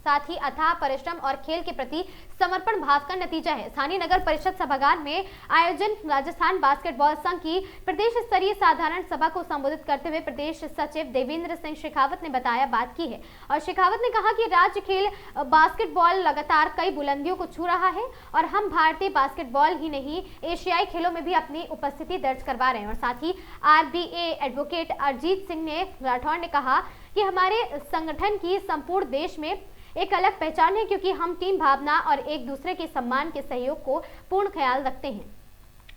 साथ ही अथाह परिश्रम और खेल के प्रति समर्पण भाव का नतीजा है। स्थानीय नगर परिषद सभागार में आयोजन राजस्थान बास्केटबॉल संघ की प्रदेश स्तरीय साधारण सभा को संबोधित करते हुए प्रदेश सचिव देवेंद्र सिंह शेखावत ने बताया बात की है। और शेखावत ने कहा कि राज्य खेल बास्केटबॉल लगातार कई बुलंदियों को छू रहा है और हम भारतीय बास्केटबॉल ही नहीं एशियाई खेलों में भी अपनी उपस्थिति दर्ज करवा रहे हैं। और साथ ही RBA एडवोकेट अरजीत सिंह राठौड़ ने कहा कि हमारे संगठन की संपूर्ण देश में एक अलग पहचान है, क्योंकि हम टीम भावना और एक दूसरे के सम्मान के सहयोग को पूर्ण ख्याल रखते हैं।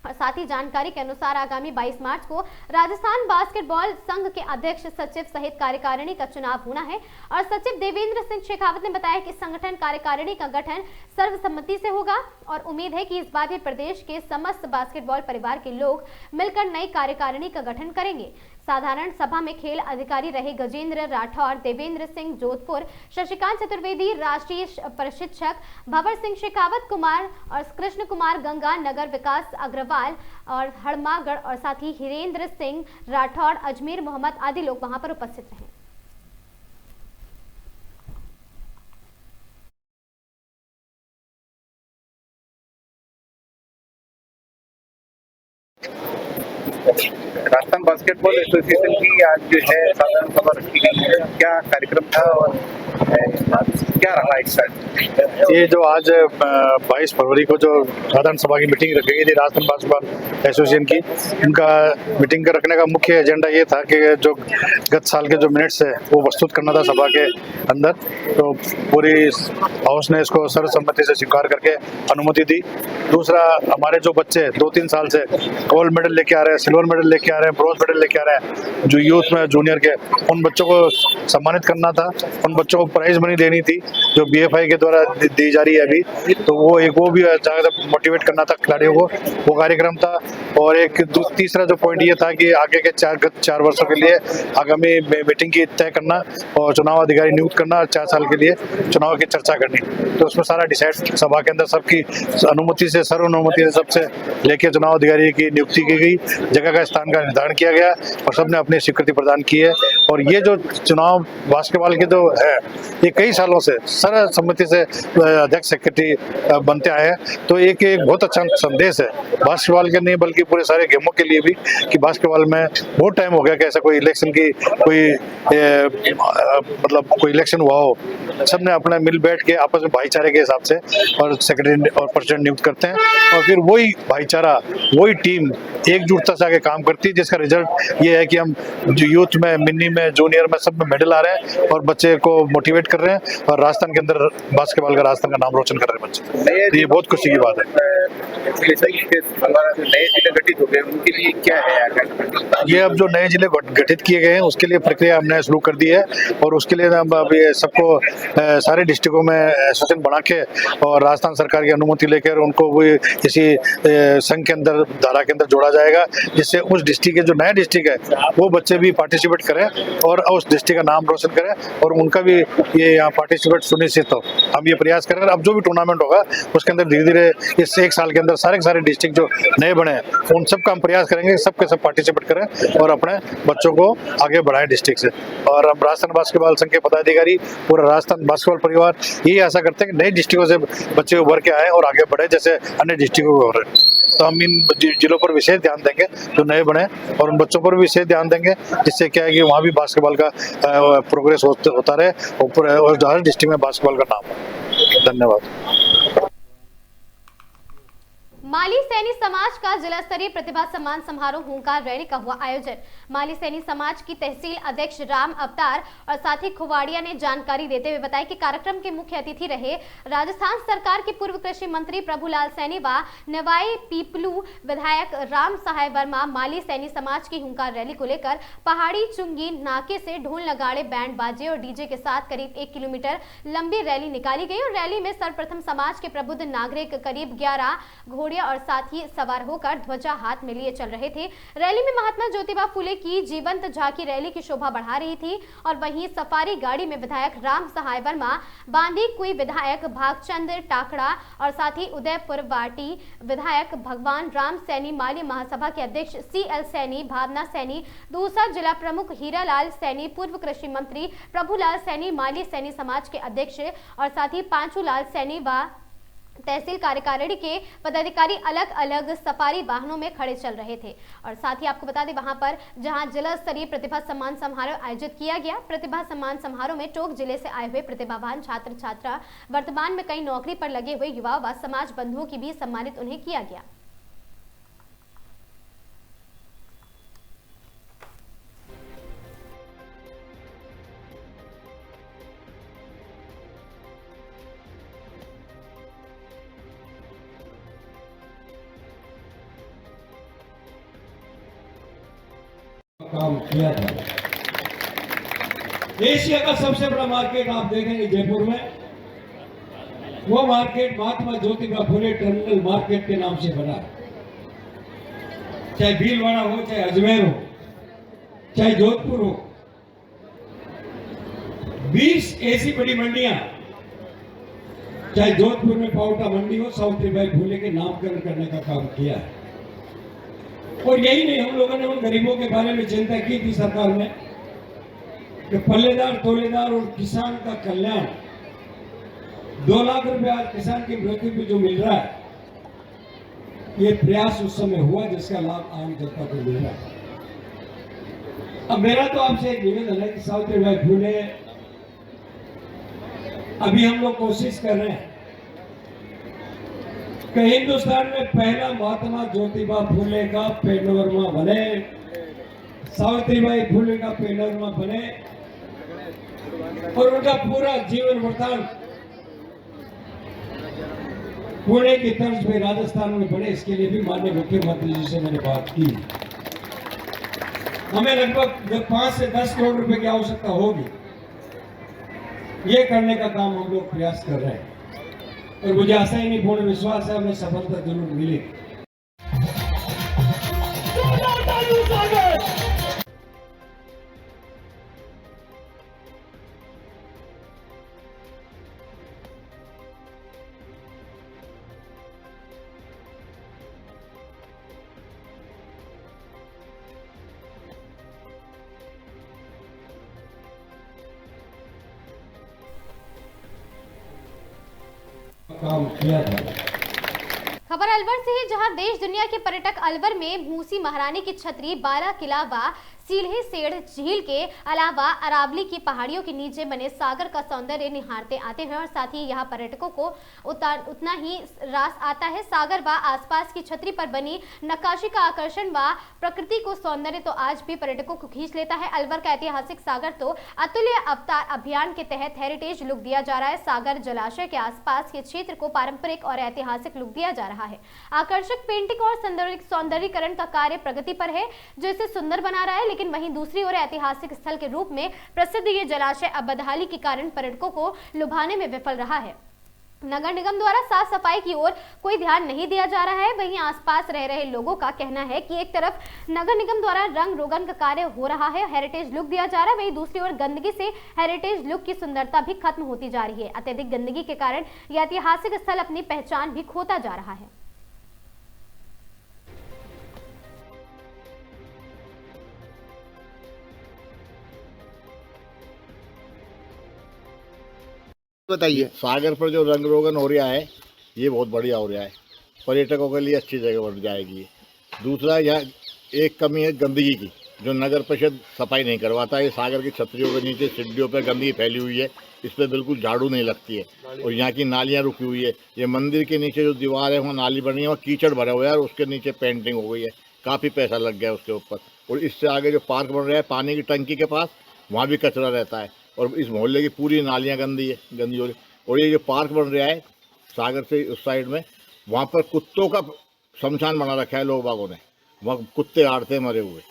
और साथ ही जानकारी के अनुसार आगामी 22 मार्च को राजस्थान बास्केटबॉल संघ के अध्यक्ष, सचिव सहित कार्यकारिणी का चुनाव होना है। और सचिव देवेंद्र सिंह शेखावत ने बताया कि संगठन कार्यकारिणी का गठन सर्वसम्मति से होगा और उम्मीद है कि इस बार भी प्रदेश के समस्त बास्केटबॉल परिवार के लोग मिलकर नई कार्यकारिणी का गठन करेंगे। साधारण सभा में खेल अधिकारी रहे गजेंद्र राठौर, देवेंद्र सिंह जोधपुर, शशिकांत चतुर्वेदी, राष्ट्रीय प्रशिक्षक भंवर सिंह शेखावत कुमार और कृष्ण कुमार गंगा, नगर विकास अग्रवाल और हड़मागढ़ और साथ ही हिरेंद्र सिंह राठौर, अजमेर मोहम्मद आदि लोग वहां पर उपस्थित रहे। राजस्थान बास्केटबॉल एसोसिएशन की आज जो है साधारण सभा रखी गई है, क्या कार्यक्रम था और क्या रहा इसका? ये जो आज 22 फरवरी को जो साधारण सभा की मीटिंग रखी गई थी राजस्थान बास्केटबॉल एसोसिएशन की, इनका मीटिंग का रखने का मुख्य एजेंडा ये था कि जो गत साल के जो मिनट्स है वो प्रस्तुत करना था सभा के अंदर। तो पूरी हाउस ने इसको सर्वसम्मति से स्वीकार करके अनुमति दी। दूसरा, हमारे जो बच्चे 2-3 साल से गोल्ड मेडल लेके आ रहे हैं, सिल्वर मेडल लेके आ रहे हैं, ब्रॉन्ज मेडल लेके आ रहे हैं, जो यूथ में जूनियर के, उन बच्चों को सम्मानित करना था। उन बच्चों को प्राइज मनी देनी थी जो BFI के द्वारा दी जा रही है अभी। तो वो भी ज़्यादा मोटिवेट करना था खिलाड़ियों को, वो कार्यक्रम था। और एक तीसरा जो पॉइंट ये था कि आगे के 4 वर्षों के लिए आगामी मीटिंग की तय करना और चुनाव अधिकारी नियुक्त करना, 4 साल के लिए चुनाव की चर्चा करनी। तो उसमें सारा डिसाइड सभा के अंदर सबकी अनुमति से, सर्वानुमति से सबसे लेके चुनाव अधिकारी की नियुक्ति की गई, जगह का स्थान का निर्धारण किया गया और सबने अपनी स्वीकृति प्रदान की है। और ये जो चुनाव बास्केटबॉल के जो है, ये कई सालों से सर्वसम्मति से अध्यक्ष सेक्रेटरी बनते आए हैं। तो एक बहुत अच्छा संदेश है बास्केटबॉल के नहीं बल्कि पूरे सारे गेमों के लिए भी, कि बास्केटबॉल में बहुत टाइम हो गया कि ऐसा कोई इलेक्शन की कोई इलेक्शन हुआ हो। सबने अपना मिल बैठ के आपस में भाईचारे के हिसाब से और सेक्रेटरी और प्रेसिडेंट नियुक्त करते हैं और फिर वही भाईचारा, वही टीम एकजुटता से आगे काम करती है, जिसका रिजल्ट ये है कि हम जो यूथ में, मिनी में, जूनियर में सब में मेडल आ रहे हैं और बच्चे को मोटिवेट कर रहे हैं और राजस्थान के अंदर बास्केटबॉल का राजस्थान का नाम रोशन कर रहे हैं बच्चे। तो ये बहुत खुशी की बात है। नए जिले गठित हो गए, उनके लिए क्या है? ये अब जो नए जिले गठित किए गए हैं उसके लिए प्रक्रिया हमने शुरू कर दी है और उसके लिए हम अभी सबको सारे डिस्ट्रिक्टों में एसोसिएशन बना के और राजस्थान सरकार की अनुमति लेकर उनको भी इसी संघ के अंदर, धारा के अंदर जोड़ा जाएगा, जिससे उस डिस्ट्रिक्ट के जो नया डिस्ट्रिक्ट है वो बच्चे भी पार्टिसिपेट करें और उस डिस्ट्रिक्ट का नाम रोशन करें और उनका भी ये यहाँ पार्टिसिपेट सुनिश्चित हो। हम ये प्रयास करें, अब जो भी टूर्नामेंट होगा उसके अंदर धीरे धीरे इस एक साल के अंदर सारे के सारे डिस्ट्रिक्ट जो नए बने हैं उन सब का हम प्रयास करेंगे, सब के सब पार्टिसिपेट करें और अपने बच्चों को आगे बढ़ाएं डिस्ट्रिक्ट से। और हम राजस्थान बास्केटबॉल संघ के पदाधिकारी, पूरा राजस्थान बास्केटबॉल परिवार यही आशा करते हैं कि नई डिस्ट्रिक्टों से बच्चे उभर के आए और आगे बढ़े जैसे अन्य डिस्ट्रिक्टों को हो रहे हैं। तो हम इन जिलों पर विशेष ध्यान देंगे जो नए बने और उन बच्चों पर भी विशेष ध्यान देंगे, जिससे क्या है कि वहाँ भी बास्केटबॉल का प्रोग्रेस होता रहे और हर डिस्ट्रिक्ट में बास्केटबॉल का नाम हो। धन्यवाद। माली सैनी समाज का जिला स्तरीय प्रतिभा सम्मान समारोह हुंकार रैली का हुआ आयोजन। माली सैनी समाज की तहसील अध्यक्ष राम अवतार और साथी खुवाड़िया ने जानकारी देते हुए बताया कि कार्यक्रम के मुख्य अतिथि रहे राजस्थान सरकार के पूर्व कृषि मंत्री प्रभुलाल सैनी व नवाई पीपलू विधायक राम सहाय वर्मा। माली सैनी समाज की हुंकार रैली को लेकर पहाड़ी चुंगी नाके से ढोल नगाड़े, बैंड बाजे और डीजे के साथ करीब 1 किलोमीटर लंबी रैली निकाली गई और रैली में सर्वप्रथम समाज के प्रबुद्ध नागरिक करीब 11 घोड़े और साथ ही सवार होकर ध्वजा हाथ में लिए चल रहे थे। रैली में महात्मा ज्योतिबा फुले की जीवंत झांकी रैली की शोभा बढ़ा रही थी और वहीं सफारी गाड़ी में विधायक राम सहाय वर्मा, बांदी कुई विधायक भागचंद टाकड़ा और साथ ही उदयपुर वाटी विधायक भगवान राम सैनी, माली महासभा के अध्यक्ष CL सैनी, भावना सैनी, दूसरा जिला प्रमुख हीरालाल सैनी, पूर्व कृषि मंत्री प्रभुलाल सैनी, माली सैनी समाज के अध्यक्ष और साथ ही पांचूलाल सैनी व तहसील कार्यकारिणी के पदाधिकारी अलग अलग सफारी वाहनों में खड़े चल रहे थे। और साथ ही आपको बता दें वहां पर जहां जिला स्तरीय प्रतिभा सम्मान समारोह आयोजित किया गया। प्रतिभा सम्मान समारोह में टोंक जिले से आए हुए प्रतिभावान छात्र छात्रा, वर्तमान में कई नौकरी पर लगे हुए युवा व समाज बंधुओं की भी सम्मानित उन्हें किया गया। काम किया था। एशिया का सबसे बड़ा मार्केट आप देखेंगे जयपुर में, वो market Mahatma Jyotiba Phule terminal market के नाम से बना है। चाहे भीलवाड़ा हो, चाहे अजमेर हो, चाहे जोधपुर हो, 20 ऐसी बड़ी मंडियां, चाहे जोधपुर में पाउटा मंडी हो, सावित्रीबाई फुले के नामकरण करने का काम किया है। और यही नहीं, हम लोगों ने उन गरीबों के बारे में चिंता की थी सरकार में कि पल्लेदार, तोलेदार और किसान का कल्याण, 2 लाख रुपए आज किसान की मृत्यु पे जो मिल रहा है, ये प्रयास उस समय हुआ जिसका लाभ आम जनता को मिल रहा है। अब मेरा तो आपसे एक निवेदन है कि सावित्रीबाई फुले, अभी हम लोग कोशिश कर रहे हैं कि हिंदुस्तान में पहला महात्मा ज्योतिबा फुले का पैनोरमा बने, सावित्रीबाई फुले का पैनोरमा बने और उनका पूरा जीवन वृत्तांत पुणे की तर्ज पे राजस्थान में बने। इसके लिए भी माननीय मुख्यमंत्री जी से मैंने बात की। हमें लगभग 5 से 10 करोड़ रुपए की आवश्यकता होगी। ये करने का काम हम लोग प्रयास कर रहे हैं और मुझे आशा ही नहीं, पूर्ण विश्वास है हमें सफलता जरूर मिलेगी। काम किया था। खबर अलवर से है, जहां देश दुनिया के पर्यटक अलवर में मूसी महारानी की छतरी, बाला किला व सीढ़े सेठ झील के अलावा अरावली की पहाड़ियों के नीचे बने सागर का सौंदर्य निहारते आते हैं और साथ ही यहाँ पर्यटकों को उतना ही रास आता है। सागर व आसपास की छतरी पर बनी नक्काशी का आकर्षण व प्रकृति को सौंदर्य तो आज भी पर्यटकों को खींच लेता है। अलवर का ऐतिहासिक सागर तो अतुल्य अवतार अभियान के तहत हेरिटेज लुक दिया जा रहा है। सागर जलाशय के आसपास के क्षेत्र को पारंपरिक और ऐतिहासिक लुक दिया जा रहा है। आकर्षक पेंटिंग और सौंदर्यीकरण का कार्य प्रगति पर है, जो इसे सुंदर बना रहा है। लेकिन वहीं दूसरी ओर ऐतिहासिक स्थल के रूप में प्रसिद्ध ये जलाशय अब बदहाली के कारण पर्यटकों को लुभाने में विफल रहा है। नगर निगम द्वारा साफ सफाई की ओर कोई ध्यान नहीं दिया जा रहा है। वहीं आसपास रह रहे लोगों का कहना है कि एक तरफ नगर निगम द्वारा रंग रोगन का कार्य हो रहा है, हेरिटेज लुक दिया जा रहा है, वहीं दूसरी ओर गंदगी से हेरिटेज लुक की सुंदरता भी खत्म होती जा रही है। अत्यधिक गंदगी के कारण यह ऐतिहासिक स्थल अपनी पहचान भी खोता जा रहा है। बताइए। सागर पर जो रंग रोगन हो रहा है ये बहुत बढ़िया हो रहा है, पर्यटकों के लिए अच्छी जगह बन जाएगी। दूसरा यहाँ एक कमी है गंदगी की, जो नगर परिषद सफाई नहीं करवाता है। सागर की छतरियों के नीचे सीढ़ियों पर गंदगी फैली हुई है, इस पर बिल्कुल झाड़ू नहीं लगती है। और यहाँ की नालियाँ रुकी हुई है। ये मंदिर के नीचे जो दीवार है वहाँ नाली बनी है, वहाँ कीचड़ भरा हुआ है और उसके नीचे पेंटिंग हो गई है, काफ़ी पैसा लग गया उसके ऊपर। और इससे आगे जो पार्क बन रहा है पानी की टंकी के पास, वहाँ भी कचरा रहता है और इस मोहल्ले की पूरी नालियाँ गंदी हो रही। और ये जो पार्क बन रहा है सागर से उस साइड में, वहाँ पर कुत्तों का शमशान बना रखा है लोग बागों ने, वहाँ कुत्ते आड़ते मरे हुए।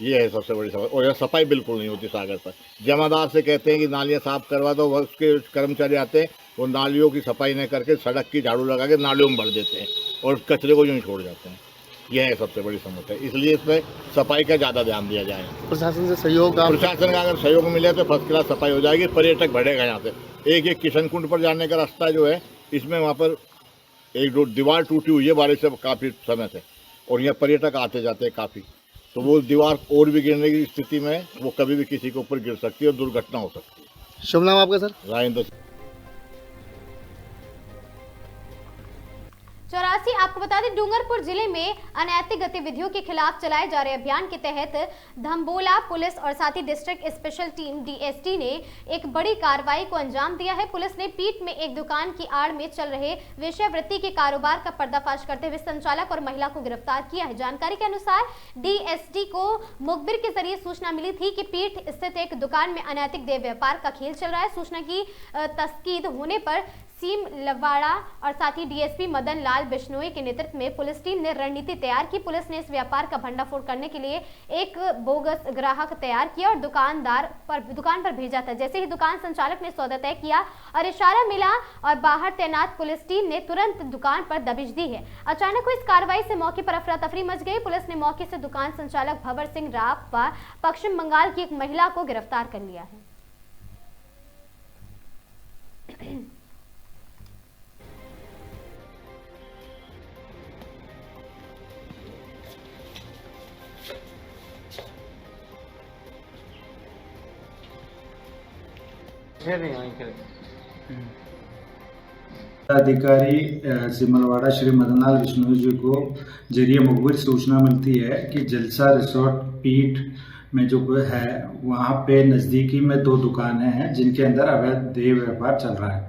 ये है सबसे बड़ी समस्या। और यह सफाई बिल्कुल नहीं होती सागर पर। जमादार से कहते हैं कि नालियाँ साफ करवा दो, वह उसके कर्मचारी आते हैं, वो नालियों की सफाई नहीं करके सड़क की झाड़ू लगा के नालियों में भर देते हैं और कचरे को यूँ ही छोड़ जाते हैं। यह है सबसे बड़ी समस्या। इसलिए इसमें सफाई का ज़्यादा ध्यान दिया जाए। प्रशासन से सहयोग प्रशासन का अगर सहयोग मिले तो फर्स्ट क्लास सफाई हो जाएगी, पर्यटक बढ़ेगा यहाँ से। एक किशन कुंड पर जाने का रास्ता जो है, इसमें वहाँ पर एक दीवार टूटी हुई है बारिश से काफ़ी समय से, और यहाँ पर्यटक आते जाते हैं काफ़ी, तो वो दीवार और भी गिरने की स्थिति में वो कभी भी किसी के ऊपर गिर सकती है और दुर्घटना हो सकती है। शुभ नाम आपका सर? राजेंद्र। 84 आपको बता दें, डूंगरपुर जिले में अनैतिक गतिविधियों के खिलाफ चलाए जा रहे अभियान के तहत धम्बोला पुलिस और साथ ही डिस्ट्रिक्ट स्पेशल टीम डीएसटी ने एक बड़ी कार्रवाई को अंजाम दिया है। पुलिस ने पीट में एक दुकान की आड़ में चल रहे वेश्यावृत्ति के कारोबार का पर्दाफाश करते हुए संचालक और महिला को गिरफ्तार किया है। जानकारी के अनुसार डीएसटी को मुखबिर के जरिए सूचना मिली थी कि पीट स्थित एक दुकान में अनैतिक देह व्यापार का खेल चल रहा है। सूचना की तस्कीद होने पर सीम लवाड़ा और साथ ही डीएसपी मदन लाल बिश्नोई के नेतृत्व में पुलिस टीम ने रणनीति तैयार की। पुलिस ने इस व्यापार का भंडाफोड़ करने के लिए एक बोगस ग्राहक तैयार किया और दुकान पर भेजा था। जैसे ही दुकान संचालक ने सौदा तय किया और इशारा मिला और बाहर तैनात पुलिस टीम ने तुरंत दुकान पर दबिश दी है। अचानक हुई इस कार्रवाई से मौके पर अफरा तफरी मच गई। पुलिस ने मौके से दुकान संचालक भंवर सिंह राव व पश्चिम बंगाल की एक महिला को गिरफ्तार कर लिया है। अधिकारी सिमलवाड़ा श्री मदनलाल बिश्नोई जी को जरिए मुखबिर सूचना मिलती है कि जलसा रिसोर्ट पीठ में जो है वहाँ पे नज़दीकी में 2 दुकानें हैं जिनके अंदर अवैध देह व्यापार चल रहा है।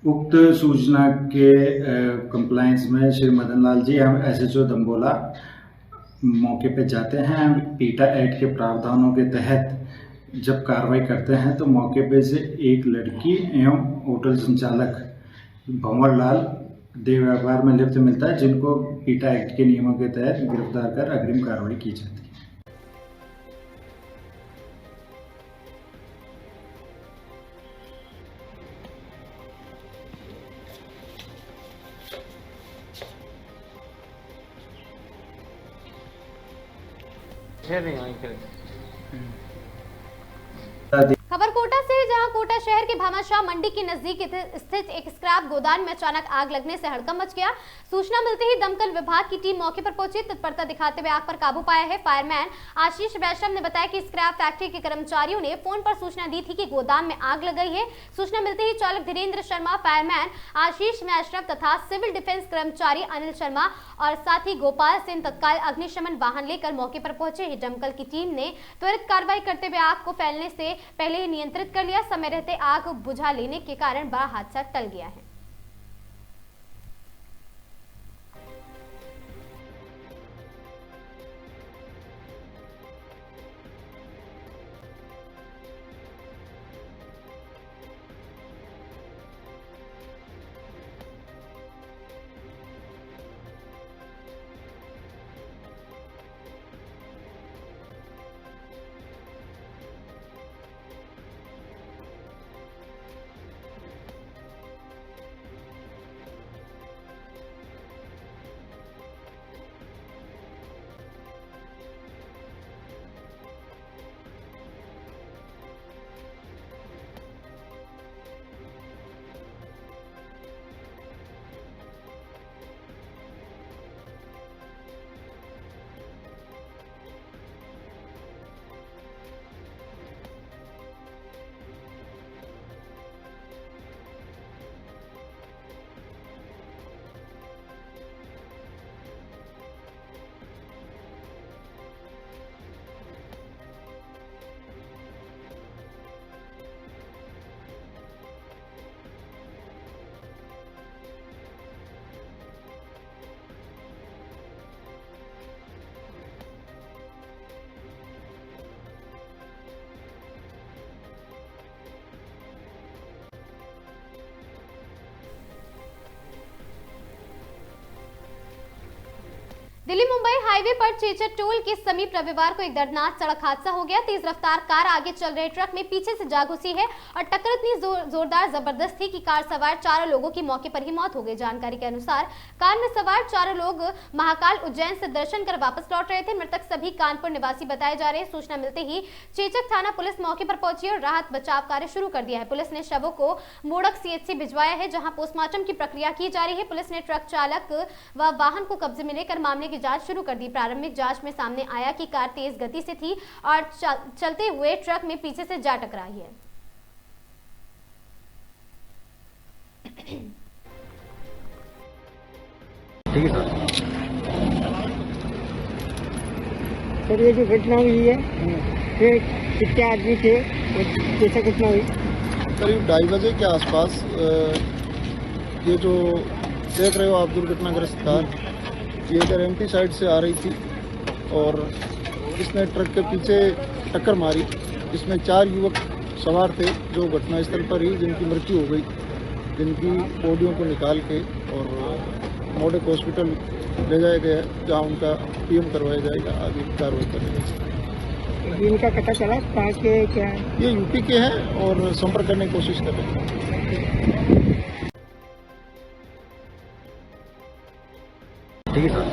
उक्त सूचना के कंप्लायंस में श्री मदनलाल जी हम एसएचओ दम्बोला मौके पे जाते हैं। पीटा एक्ट के प्रावधानों के तहत जब कार्रवाई करते हैं तो मौके पे से एक लड़की एवं होटल संचालक भंवर लाल देह व्यापार में लिप्त मिलता है, जिनको पीटा एक्ट के नियमों के तहत गिरफ्तार कर अग्रिम कार्रवाई की जाती है। खबर कोटा से, जहां कोटा शहर के भामाशाह मंडी के नजदीक स्थित एक स्क्रैप गोदाम में अचानक आग लगने से हड़कंप मच गया। सूचना मिलते ही दमकल विभाग की टीम मौके पर पहुंची, तत्परता दिखाते हुए आग पर काबू पाया है। फायरमैन आशीष वैष्णव ने बताया कि स्क्रैप फैक्ट्री के कर्मचारियों ने फोन पर सूचना दी थी कि गोदाम में आग लग गई है। सूचना मिलते ही चालक धीरेन्द्र शर्मा, फायरमैन आशीष वैष्णव तथा सिविल डिफेंस कर्मचारी अनिल शर्मा और साथ ही गोपाल सिंह तत्काल अग्निशमन वाहन लेकर मौके पर पहुंचे। दमकल की टीम ने त्वरित कार्रवाई करते हुए आग को फैलने से पहले ही नियंत्रित कर लिया। समय रहते आग बुझा लेने के कारण बड़ा हादसा टल गया है। दिल्ली मुंबई हाईवे पर चेचर टोल के समीप रविवार को एक दर्दनाक सड़क हादसा हो गया। तेज रफ्तार कार आगे चल रहे ट्रक में पीछे से जा घुसी है और टक्कर इतनी जोरदार जबरदस्त थी कि कार सवार 4 लोगों की मौके पर ही मौत हो गई। जानकारी के अनुसार कार में सवार 4 लोग महाकाल उज्जैन से दर्शन कर वापस लौट रहे थे। मृतक सभी कानपुर निवासी बताए जा रहे हैं। सूचना मिलते ही चेचक थाना पुलिस मौके पर पहुंची और राहत बचाव कार्य शुरू कर दिया है। पुलिस ने शवों को मोड़क सीएचसी भिजवाया है, जहां पोस्टमार्टम की प्रक्रिया की जा रही है। पुलिस ने ट्रक चालक व वाहन को कब्जे में लेकर मामले की जांच शुरू कर दी। प्रारंभिक जांच में सामने आया कि कार तेज गति से थी और चलते हुए ट्रक में पीछे से जा टकराई है। ठीक है सर, ये जो घटना हुई है ये कितने आदमी थे और कैसे घटना हुई? करीब 2:30 बजे के आसपास ये जो देख रहे हो आप दुर्घटनाग्रस्त कार, ये इधर एमपी साइड से आ रही थी और इसने ट्रक के पीछे टक्कर मारी। इसमें 4 युवक सवार थे जो घटनास्थल पर ही जिनकी मृत्यु हो गई, जिनकी बॉडियों को निकाल के और मोड़क हॉस्पिटल ले जाया गया, जहां उनका पीएम करवाया जाएगा। आगे कार्रवाई करेंगे। इनका पता चला कहाँ के क्या है? ये यूपी के हैं और संपर्क करने की कोशिश कर रहे हैं। ठीक है सर,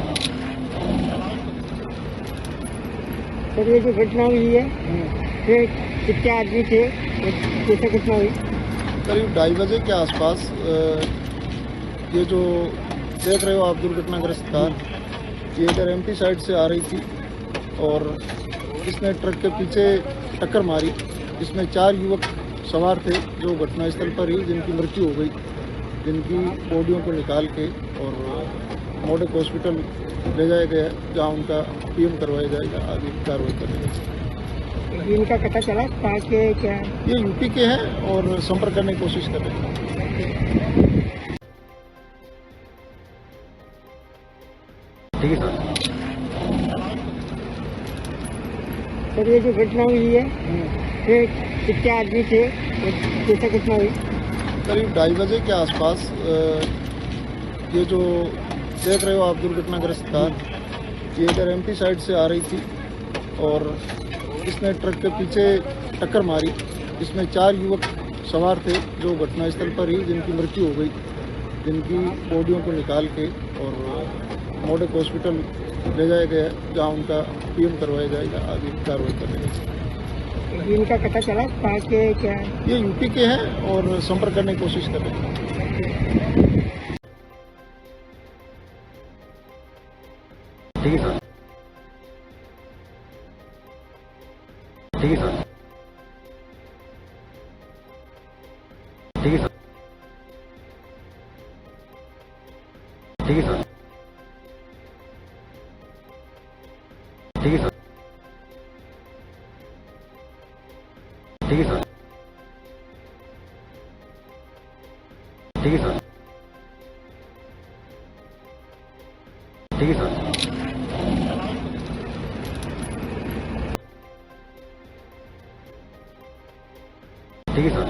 ये जो घटना हुई है ये कितने आदमी थे और कैसे घटना हुई? करीब 2:30 बजे के आसपास ये जो देख रहे हो आप दुर्घटनाग्रस्त कार, ये इधर एमपी साइड से आ रही थी और इसने ट्रक के पीछे टक्कर मारी। इसमें 4 युवक सवार थे जो घटनास्थल पर ही जिनकी मृत्यु हो गई, जिनकी बॉडियों को निकाल के और मोड़क हॉस्पिटल ले जाया गया, जहां उनका पीएम करवाया जाएगा। आगे कार्रवाई करेंगे। इनका पता चला कहाँ के क्या है? ये यूपी के हैं और संपर्क करने की कोशिश कर रहे हैं। ठीक है सर, ये जो घटना हुई है ये कितने आदमी थे और कैसे घटना हुई? करीब 2:30 बजे के आसपास ये जो देख रहे हो आप दुर्घटनाग्रस्त कार, ये इधर एमपी साइड से आ रही थी और इसने ट्रक के पीछे टक्कर मारी। इसमें 4 युवक सवार थे जो घटनास्थल पर ही जिनकी मृत्यु हो गई, जिनकी बॉडियों को निकाल के और मोड़क हॉस्पिटल ले जाया गया, जहां उनका पीएम करवाया जाएगा। आगे कार्रवाई करेंगे। इनका पता चला कहाँ के क्या है? ये यूपी के हैं और संपर्क करने की कोशिश कर रहे हैं। ठीक है सर। ठीक है सर। ठीक है सर। ठीक है सर। ठीक है सर। ठीक है सर। ठीक है सर। ठीक है सर। ठीक है सर।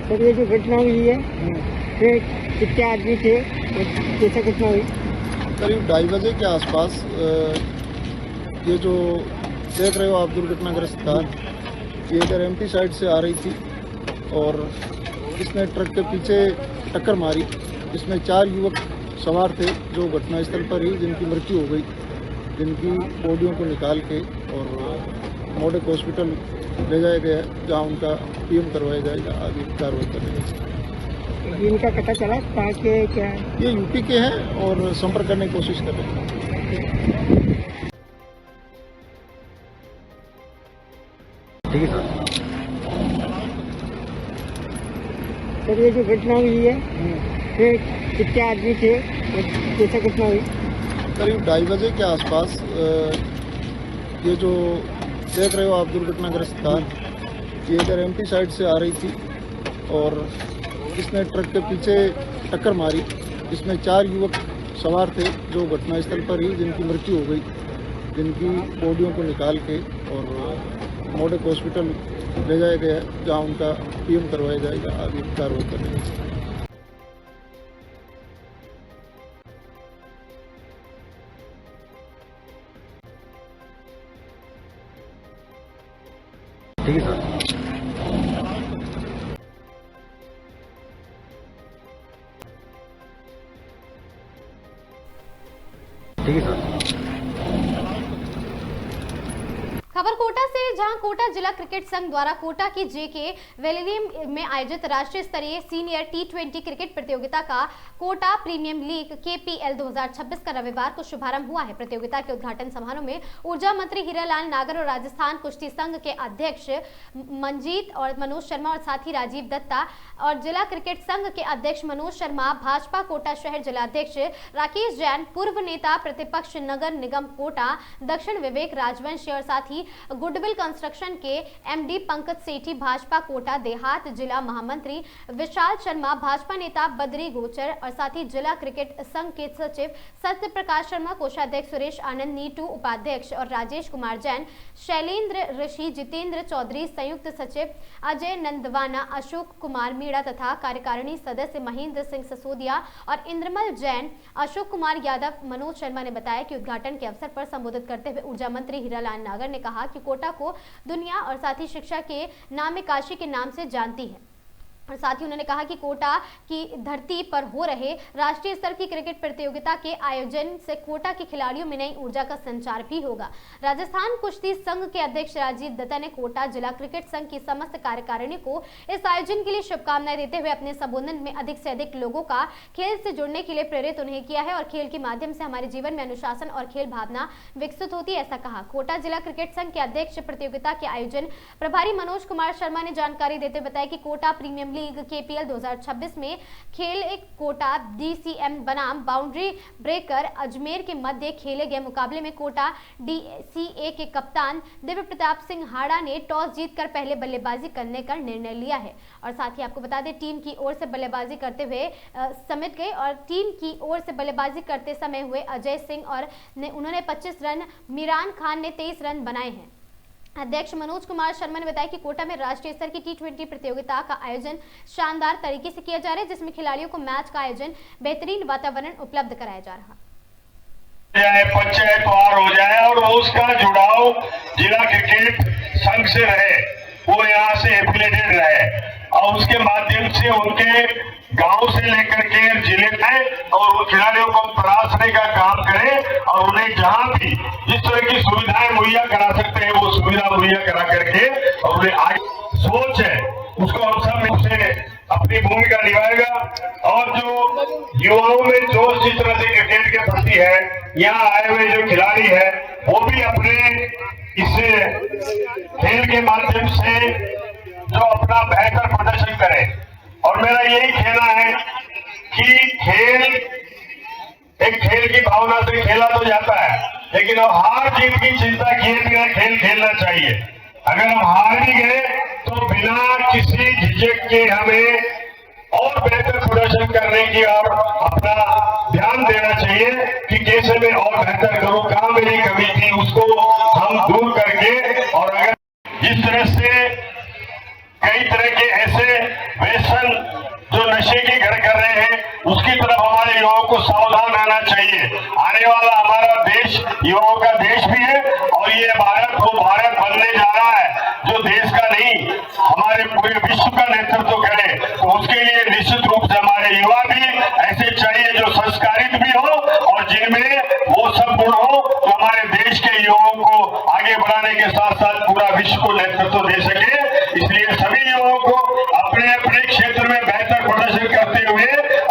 सर, ये जो घटना हुई है ये कितने आदमी थे और कैसे घटना हुई? करीब 2:30 बजे के आसपास ये जो देख रहे हो आप दुर्घटनाग्रस्त कार, ये इधर एमपी साइड से आ रही थी और इसने ट्रक के पीछे टक्कर मारी। इसमें 4 युवक सवार थे जो घटनास्थल पर ही जिनकी मृत्यु हो गई, जिनकी बॉडियों को निकाल के और मोड़क हॉस्पिटल ले जाया गया, जहां उनका पीएम करवाया जाएगा। आगे कार्रवाई करेंगे। इनका पता चला कहाँ के क्या है? ये यूपी के हैं और संपर्क करने की कोशिश कर रहे हैं। ठीक है सर। सर, ये जो घटना हुई है ये कितने आदमी थे और कैसे घटना हुई? करीब 2:30 बजे के आसपास ये जो देख रहे हो आप दुर्घटनाग्रस्त कार, ये इधर एमपी साइड से आ रही थी और इसने ट्रक के पीछे टक्कर मारी। इसमें 4 युवक सवार थे जो घटनास्थल पर ही जिनकी मृत्यु हो गई, जिनकी बॉडियों को निकाल के और मोड़क हॉस्पिटल ले जाया गया, जहां उनका पीएम करवाया जाएगा। आगे कार्रवाई करेंगे। ठीक है सर। ठीक है सर। खबर कोटा से, जहां कोटा जिला क्रिकेट संघ द्वारा कोटा की जेके वेलेरियम में आयोजित राष्ट्रीय स्तरीय सीनियर T20 क्रिकेट प्रतियोगिता का कोटा प्रीमियम लीग KPL 2026 का रविवार को शुभारंभ हुआ है। प्रतियोगिता के उद्घाटन समारोह में ऊर्जा मंत्री हीरालाल नागर और राजस्थान कुश्ती संघ के अध्यक्ष मंजीत और मनोज शर्मा और साथी राजीव दत्ता और जिला क्रिकेट संघ के अध्यक्ष मनोज शर्मा, भाजपा कोटा शहर जिलाध्यक्ष राकेश जैन, पूर्व नेता प्रतिपक्ष नगर निगम कोटा दक्षिण विवेक राजवंशी और साथ ही गुडविल कंस्ट्रक्शन के MD पंकज सेठी, भाजपा कोटा देहात जिला महामंत्री विशाल शर्मा, भाजपा नेता बद्री गोचर और साथ ही जिला क्रिकेट संघ के सचिव सत्य प्रकाश शर्मा, कोषाध्यक्ष सुरेश आनंद, नीटू उपाध्यक्ष और राजेश कुमार जैन, शैलेंद्र ऋषि, जितेंद्र चौधरी, संयुक्त सचिव अजय नंदवाना, अशोक कुमार मीणा तथा कार्यकारिणी सदस्य महेंद्र सिंह ससोदिया और इंद्रमल जैन, अशोक कुमार यादव। मनोज शर्मा ने बताया कि उद्घाटन के अवसर पर संबोधित करते हुए ऊर्जा मंत्री हीरालाल नागर ने कहा कि कोटा को दुनिया और साथ ही शिक्षा के नाम में काशी के नाम से जानती है और साथ ही उन्होंने कहा कि कोटा की धरती पर हो रहे राष्ट्रीय स्तर की क्रिकेट प्रतियोगिता के आयोजन से कोटा के खिलाड़ियों में नई ऊर्जा का संचार भी होगा। राजस्थान कुश्ती संघ के अध्यक्ष राजीव दत्ता ने कोटा जिला क्रिकेट संघ की समस्त कार्यकारिणी को इस आयोजन के लिए शुभकामनाएं देते हुए अपने संबोधन में अधिक से अधिक लोगों का खेल से जुड़ने के लिए प्रेरित उन्हें किया है और खेल के माध्यम से हमारे जीवन में अनुशासन और खेल भावना विकसित होती है, ऐसा कहा। कोटा जिला क्रिकेट संघ के अध्यक्ष प्रतियोगिता के आयोजन प्रभारी मनोज कुमार शर्मा ने जानकारी देते बताया कि कोटा प्रीमियम लीग KPL 2026 में खेल एक कोटा DCM बनाम बाउंड्री ब्रेकर अजमेर के मध्य खेले गए मुकाबले में कोटा DCA के कप्तान दिव्य प्रताप सिंह हाड़ा ने टॉस जीतकर पहले बल्लेबाजी करने का निर्णय लिया है और साथ ही आपको बता दें टीम की ओर से बल्लेबाजी करते हुए समिट गए और टीम की ओर से बल्लेबाजी करते समय हुए अजय सिंह और उन्होंने 25 रन, मीरान खान ने 23 रन बनाए हैं। अध्यक्ष मनोज कुमार शर्मा ने बताया कि कोटा में राष्ट्रीय स्तर की T20 प्रतियोगिता का आयोजन शानदार तरीके से किया जा रहा है, जिसमें खिलाड़ियों को मैच का आयोजन बेहतरीन वातावरण उपलब्ध कराया जा रहा है। पंचायतवार हो जाए और उसका जुड़ाव जिला क्रिकेट संघ से रहे, वो यहाँ से एफिलेटेड रहे और उसके माध्यम से उनके गांव से लेकर के जिले में और उन खिलाड़ियों को तराशने का काम करें और उन्हें जहां भी जिस तरह की सुविधाएं मुहैया करा सकते हैं वो सुविधा मुहैया करा करके और उन्हें आगे सोच है उसको हम सब उसे अपनी भूमिका निभाएगा और जो युवाओं में जोश जिस तरह से क्रिकेट के प्रति है, यहाँ आए हुए जो खिलाड़ी है वो भी अपने इस खेल के माध्यम से जो अपना बेहतर प्रदर्शन करें और मेरा यही कहना है कि खेल की भावना से खेला तो जाता है, लेकिन अब हार जीत की चिंता किए बिना खेल खेलना चाहिए। अगर हम हार भी गए तो बिना किसी झिझक के हमें और बेहतर प्रदर्शन करने की और अपना ध्यान देना चाहिए कि कैसे मैं और बेहतर करूं, कहां मेरी कमी थी उसको हम दूर करके और अगर जिस तरह से कई तरह के ऐसे व्यसन जो नशे के घर कर रहे हैं उसकी तरफ हमारे युवाओं को सावधान रहना चाहिए। आने वाला हमारा देश युवाओं का देश भी है और ये भारत वो भारत बनने जा रहा है जो देश का नहीं हमारे पूरे विश्व का नेतृत्व करे, तो उसके लिए निश्चित रूप से हमारे युवा भी ऐसे चाहिए जो संस्कारित भी हो और जिनमें वो सब गुण हो तो हमारे देश के युवाओं को आगे बढ़ाने के साथ साथ पूरा विश्व को नेतृत्व दे सके। इसलिए सभी युवाओं को अपने अपने क्षेत्र में बेहतर प्रदर्शन करते हुए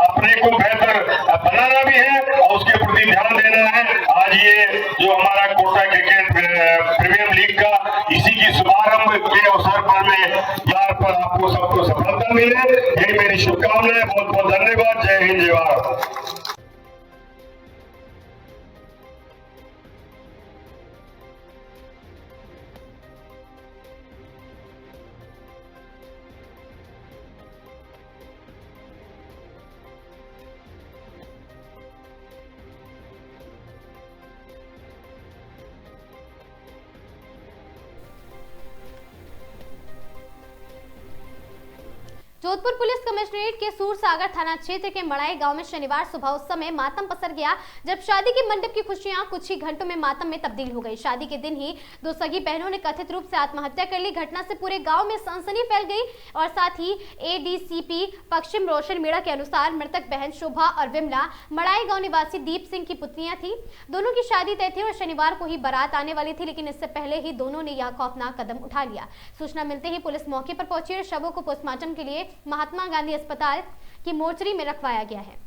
अपने को बेहतर बनाना भी है और उसके प्रति ध्यान देना है। आज ये जो हमारा कोटा क्रिकेट प्रीमियम लीग का इसी की शुभारंभ के अवसर पर मैं यहाँ पर आपको सबको सफलता मिले, यही मेरी शुभकामनाएं। बहुत बहुत धन्यवाद। जय हिंद, जय भारत। जोधपुर पुलिस कमिश्नरेट के सूरसागर थाना क्षेत्र के मड़ाई गांव में शनिवार सुबह उस समय मातम पसर गया जब शादी के मंडप की खुशियां कुछ ही घंटों में मातम में तब्दील हो गई। शादी के दिन ही दो सगी बहनों ने कथित रूप से आत्महत्या कर ली। घटना से पूरे गांव में सनसनी फैल गई और साथ ही एडीसीपी पश्चिम रोशन मीणा के अनुसार मृतक बहन शोभा और विमला मड़ाई गाँव निवासी दीप सिंह की पुत्रियां थी। दोनों की शादी तय थी और शनिवार को ही बारात आने वाली थी, लेकिन इससे पहले ही दोनों ने यह खौफनाक कदम उठा लिया। सूचना मिलते ही पुलिस मौके पर पहुंची और शवों को पोस्टमार्टम के लिए महात्मा गांधी अस्पताल की मोर्चरी में रखवाया गया है।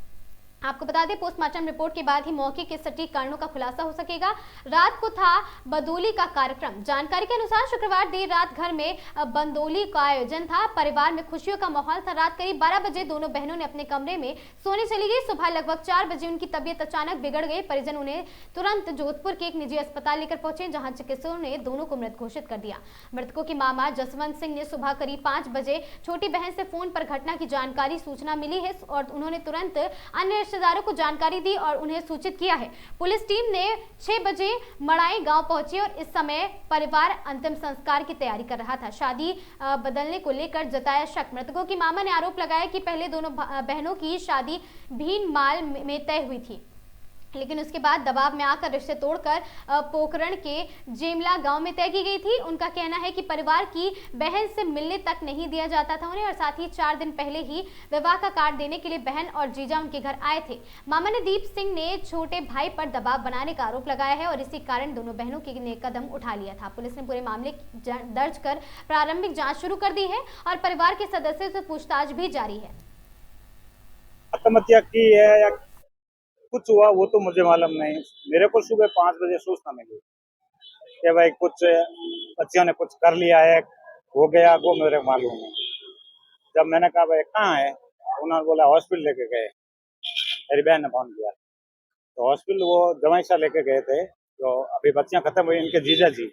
आपको बता दें, पोस्टमार्टम रिपोर्ट के बाद ही मौके के सटीक कारणों का खुलासा हो सकेगा। रात को था बंदोली का कार्यक्रम। जानकारी के अनुसार शुक्रवार देर रात घर में बंदोली का आयोजन था। परिवार में खुशियों का माहौल था। रात करीब 12 बजे दोनों बहनों ने अपने कमरे में सोने चली गई। सुबह लगभग 4 बजे उनकी तबीयत अचानक बिगड़ गई। परिजन उन्हें तुरंत जोधपुर के एक निजी अस्पताल लेकर पहुंचे, जहां चिकित्सकों ने दोनों को मृत घोषित कर दिया। मृतकों के मामा जसवंत सिंह ने सुबह करीब 5 बजे छोटी बहन से फोन पर घटना की जानकारी सूचना मिली है और उन्होंने तुरंत अन्य रिश्तेदारों को जानकारी दी और उन्हें सूचित किया है। पुलिस टीम ने 6 बजे मड़ाई गांव पहुंची और इस समय परिवार अंतिम संस्कार की तैयारी कर रहा था। शादी बदलने को लेकर जताया शक। मृतकों की मामा ने आरोप लगाया कि पहले दोनों बहनों की शादी भीन माल में तय हुई थी, लेकिन उसके बाद दबाव में आकर रिश्ते तोड़कर पोखरण के जेमला गांव में तय की गई थी। उनका कहना है कि परिवार की बहन से मिलने तक नहीं दिया जाता था उन्हें और साथ ही 4 दिन पहले ही विवाह का कार्ड देने के लिए बहन और जीजा उनके घर आए थे। मामा ने दीप सिंह ने छोटे भाई पर दबाव बनाने का आरोप लगाया है और इसी कारण दोनों बहनों ने कदम उठा लिया था। पुलिस ने पूरे मामले दर्ज कर प्रारंभिक जाँच शुरू कर दी है और परिवार के सदस्यों से पूछताछ भी जारी है। आत्महत्या की है या कुछ हुआ वो तो मुझे मालूम नहीं। मेरे को सुबह 5 बजे सूचना मिली कि भाई कुछ बच्चियों ने कुछ कर लिया है, हो गया, वो मेरे मालूम है। जब मैंने कहा भाई कहाँ है, उन्होंने बोला हॉस्पिटल लेके गए। मेरी बहन ने फोन किया तो हॉस्पिटल वो जवाईसा लेके गए थे। तो अभी बच्चियां खत्म हुई, इनके जीजा जी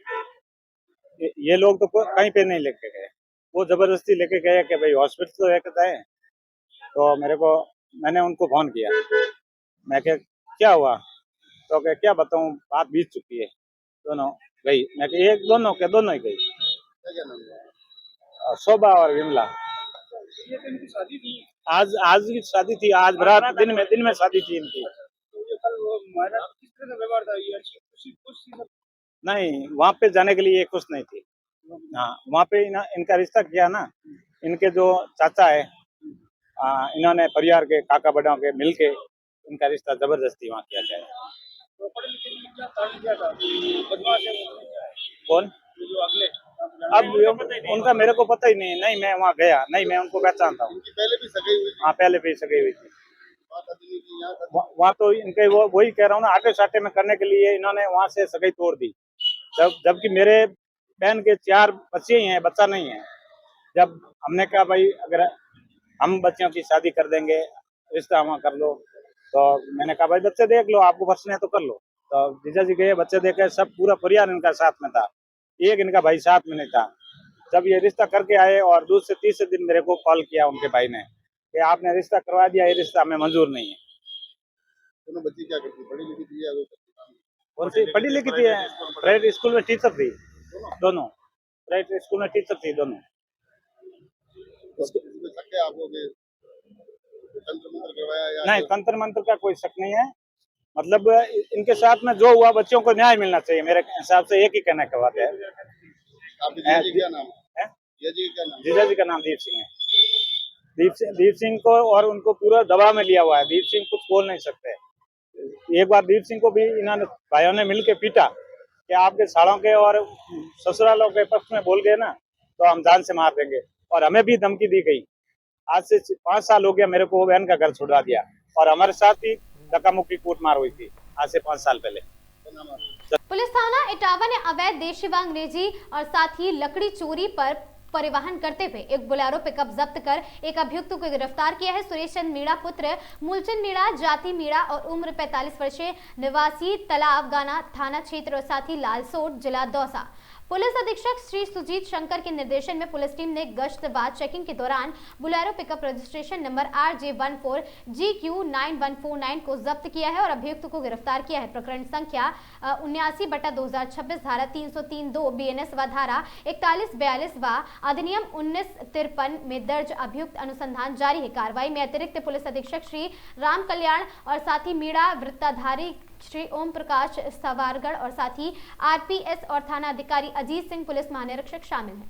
ये लोग तो कहीं पे नहीं लेके गए, वो जबरदस्ती लेके गए कि भाई हॉस्पिटल तो लेके गए। तो मैंने उनको फोन किया, मैं क्या हुआ, तो क्या बताऊं, बात बीत चुकी है, दोनों गई। मैं एक दोनों ही गई, शोभा और विमला। आज की शादी थी, आज बारात दिन में शादी थी इनकी। नहीं, वहाँ पे जाने के लिए खुश नहीं थी। हाँ, वहाँ पे इनका रिश्ता किया ना, इनके जो चाचा है, इन्होंने परिवार के काका बड़ों के मिलके इनका रिश्ता जबरदस्ती वहाँ किया गया। कौन? अब उनका मेरे को पता ही नहीं। नहीं, मैं वहाँ गया नहीं, मैं उनको पहचानता हूँ। पहले भी सगाई हुई थी? हाँ, पहले भी सगाई हुई थी। वहाँ तो इनके वही कह रहा हूँ ना, आटे साटे में करने के लिए इन्होंने वहाँ से सगाई तोड़ दी। जबकि मेरे बहन के 4 बच्चे ही हैं, बच्चा नहीं है। जब हमने कहा भाई अगर हम बच्चियों की शादी कर देंगे, रिश्ता वहाँ कर लो, तो मैंने कहा भाई बच्चे देख लो, आपको पसंद है तो कर लो। तो जीजा जी गए, बच्चे देखे, सब पूरा परिवार इनका साथ में था, एक इनका भाई साथ में नहीं था। जब ये रिश्ता करके आए और दूसरे तीसरे दिन मेरे को कॉल किया उनके भाई ने कि आपने रिश्ता करवा दिया, ये रिश्ता हमें मंजूर नहीं है। दोनों बच्ची क्या करती, पढ़ी लिखी थी या पढ़ी लिखी थी? प्राइवेट स्कूल में टीचर थी दोनों, प्राइवेट स्कूल में टीचर थी दोनों। नहीं, तंत्र मंत्र का कोई शक नहीं है। मतलब इनके साथ में जो हुआ, बच्चों को न्याय मिलना चाहिए, मेरे हिसाब से एक ही कहने की बात है। क्या नाम है? जीजा जी का नाम दीप सिंह है। दीप सिंह को और उनको पूरा दबाव में लिया हुआ है। दीप सिंह कुछ बोल नहीं सकते। एक बार दीप सिंह को भी इन्होंने भाइयों ने मिलकर पीटा कि आपके सालों के और ससुरालों के पक्ष में बोल गए ना तो हम जान से मार देंगे, और हमें भी धमकी दी गई। आज से 5 साल हो गया मेरे को वो बहन का घर छुड़वा दिया और हमारे साथ ही धक्का मुक्की कूटमार हुई थी आज से 5 साल पहले। पुलिस थाना इटावा ने अवैध देशी व अंग्रेजी और साथ ही लकड़ी चोरी पर परिवहन करते हुए एक बोलेरो पिकअप जब्त कर एक अभियुक्त को गिरफ्तार किया है। सुरेश चंद मीणा पुत्र मूलचंद मीणा, जाति मीणा और उम्र 45 वर्षीय, निवासी तालाब गाना थाना क्षेत्र और साथ ही लालसोट जिला दौसा। पुलिस अधीक्षक श्री सुजीत शंकर के निर्देशन में पुलिस टीम ने गश्त व चेकिंग के दौरान Bolero pickup registration number RJ14GQ9149 को जब्त किया है और अभियुक्त को गिरफ्तार किया है। प्रकरण संख्या 79/2026 धारा 303(2) BNS व धारा 4142 व अधिनियम 1953 में दर्ज अभियुक्त अनुसंधान जारी है। कार्रवाई में अतिरिक्त पुलिस अधीक्षक श्री राम कल्याण और साथी मीणा वृत्ताधारी श्री ओम प्रकाश सवारगढ़ और साथी RPS और थाना अधिकारी अजीत सिंह पुलिस महानिरीक्षक शामिल हैं।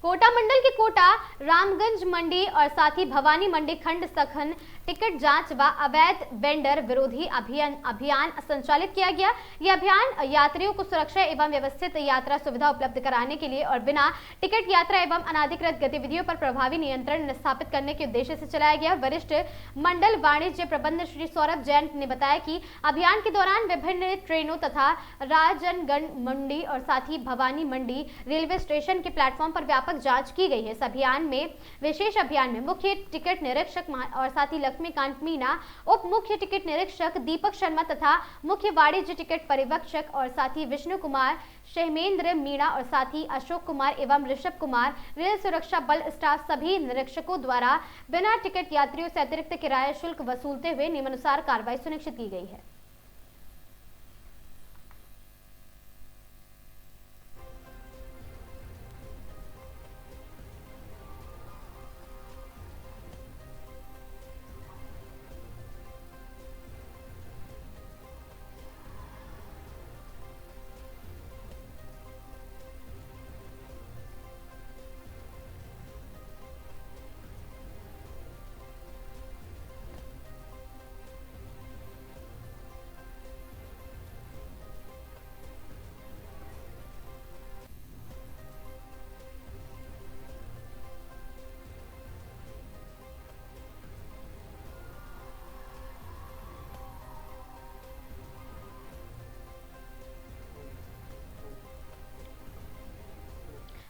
कोटा मंडल के कोटा रामगंज मंडी और साथ ही भवानी मंडी खंड सखन टिकट जांच व अवैध वेंडर विरोधी अभियान संचालित किया गया। यह अभियान यात्रियों को सुरक्षा एवं व्यवस्थित यात्रा सुविधा उपलब्ध कराने के लिए और बिना टिकट यात्रा एवं अनाधिकृत गतिविधियों पर प्रभावी नियंत्रण स्थापित करने के उद्देश्य से चलाया गया। वरिष्ठ मंडल वाणिज्य प्रबंधक श्री सौरभ जैन ने बताया कि अभियान के दौरान विभिन्न ट्रेनों तथा राजनगढ़ मंडी और साथ ही भवानी मंडी रेलवे स्टेशन के प्लेटफॉर्म पर व्यापक जांच की गई है। इस अभियान में विशेष अभियान में मुख्य टिकट निरीक्षक और साथ ही लक्ष्मीकांत मीणा, उप मुख्य टिकट निरीक्षक दीपक शर्मा तथा मुख्य वाणिज्य टिकट परिवीक्षक और साथ ही विष्णु कुमार, शहमेंद्र मीणा और साथ ही अशोक कुमार एवं ऋषभ कुमार, रेल सुरक्षा बल स्टाफ सभी निरीक्षकों द्वारा बिना टिकट यात्रियों से अतिरिक्त किराया शुल्क वसूलते हुए नियमानुसार कार्रवाई सुनिश्चित की गई है।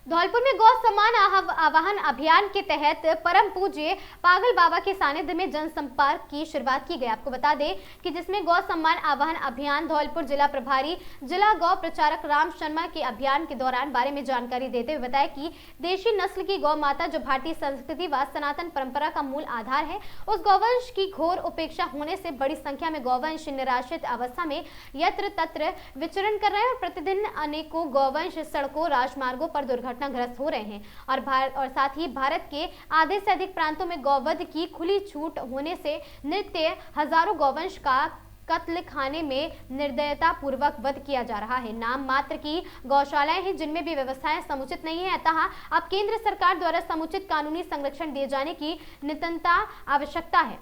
धौलपुर में गौ सम्मान आवाहन अभियान के तहत परम पूज्य पागल बाबा के सानिध्य में जनसंपर्क की शुरुआत की गई। आपको बता दें कि जिसमें गौ सम्मान आवाहन अभियान धौलपुर जिला प्रभारी जिला गौ प्रचारक राम शर्मा के अभियान के दौरान बारे में जानकारी देते हुए बताया कि देशी नस्ल की गौ माता जो भारतीय संस्कृति व सनातन परंपरा का मूल आधार है, उस गौवंश की घोर उपेक्षा होने से बड़ी संख्या में गौवंश निराश्रित अवस्था में यत्र तत्र विचरण कर रहे हैं और प्रतिदिन अनेकों गौवंश सड़कों राजमार्गों पर दुर्घटनाग्रस्त हो रहे हैं और साथ ही भारत के आधे से अधिक प्रांतों में गौवध की खुली छूट होने से नित्य हजारों गौवंश का कत्ल खाने में निर्दयता पूर्वक वध किया जा रहा है। नाम मात्र की गौशालाएं हैं जिनमें भी व्यवस्थाएं समुचित नहीं है, अतः अब केंद्र सरकार द्वारा समुचित कानूनी संरक्षण दिए जाने की नितांत आवश्यकता है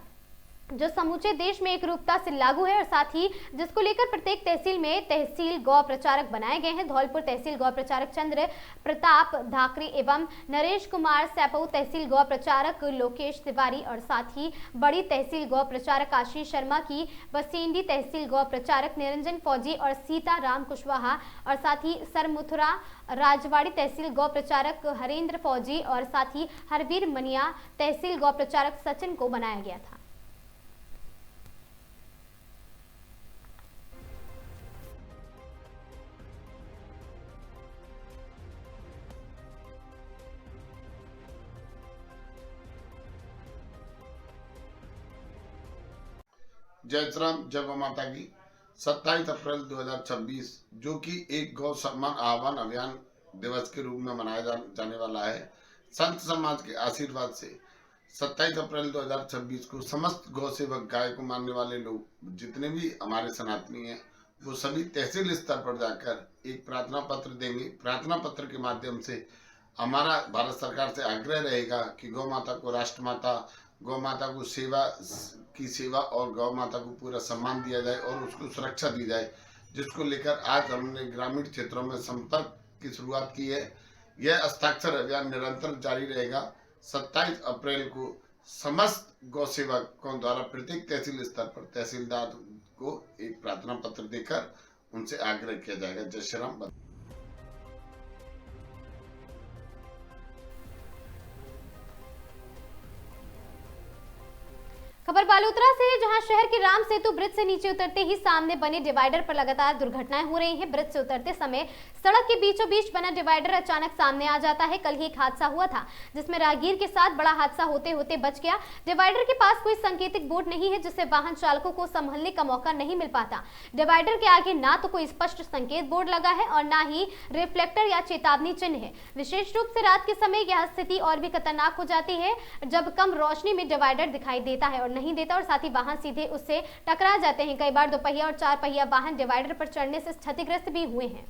जो समूचे देश में एक रूपता से लागू है और साथ ही जिसको लेकर प्रत्येक तहसील में तहसील गौ प्रचारक बनाए गए हैं। धौलपुर तहसील गौ प्रचारक चंद्र प्रताप धाकरे एवं नरेश कुमार सैपऊ, तहसील गौ प्रचारक लोकेश तिवारी और साथ ही बड़ी तहसील गौ प्रचारक आशीष शर्मा की बसेंडी, तहसील गौ प्रचारक निरंजन फौजी और सीता राम कुशवाहा और साथ ही सरमुथुरा राजवाड़ी तहसील गौ प्रचारक हरेंद्र फौजी और साथ ही हरवीर मनिया तहसील गौ प्रचारक सचिन को बनाया गया था। जय श्री राम, जय गौ माता की। 27 अप्रैल 2026 जो कि एक गौ सम्मान आह्वान अभियान दिवस के रूप में मनाया जाने वाला है। संत समाज के आशीर्वाद से 27 अप्रैल 2026 को समस्त गौ सेवक, गाय को मानने वाले लोग जितने भी हमारे सनातनी हैं वो सभी तहसील स्तर पर जाकर एक प्रार्थना पत्र देंगे। प्रार्थना पत्र के माध्यम से हमारा भारत सरकार से आग्रह रहेगा कि गौ माता को राष्ट्रमाता, गौ माता को सेवा और गौ माता को पूरा सम्मान दिया जाए और उसको सुरक्षा दी जाए, जिसको लेकर आज हमने ग्रामीण क्षेत्रों में संपर्क की शुरुआत की है। यह हस्ताक्षर अभियान निरंतर जारी रहेगा। 27 अप्रैल को समस्त गौ सेवकों द्वारा प्रत्येक तहसील स्तर पर तहसीलदार को एक प्रार्थना पत्र देकर उनसे आग्रह किया जाएगा। जय श्री राम। खबर बालोतरा से, जहां शहर के राम सेतु ब्रिज से नीचे उतरते ही सामने बने डिवाइडर पर लगातार दुर्घटनाएं हो रही हैं। ब्रिज से उतरते समय सड़क के बीचों बीच बना डिवाइडर अचानक सामने आ जाता है। कल ही एक हादसा हुआ था जिसमें राहगीर के साथ बड़ा हादसा होते होते बच गया। डिवाइडर के पास कोई संकेतिक बोर्ड नहीं है जिससे वाहन चालकों को संभलने का मौका नहीं मिल पाता। डिवाइडर के आगे ना तो कोई स्पष्ट संकेत बोर्ड लगा है और ना ही रिफ्लेक्टर या चेतावनी चिन्ह है। विशेष रूप से रात के समय यह स्थिति और भी खतरनाक हो जाती है जब कम रोशनी में डिवाइडर दिखाई देता है और नहीं देता और साथ ही वाहन सीधे उससे टकरा जाते हैं। कई बार दोपहिया और चार पहिया वाहन डिवाइडर पर चढ़ने से क्षतिग्रस्त भी हुए हैं।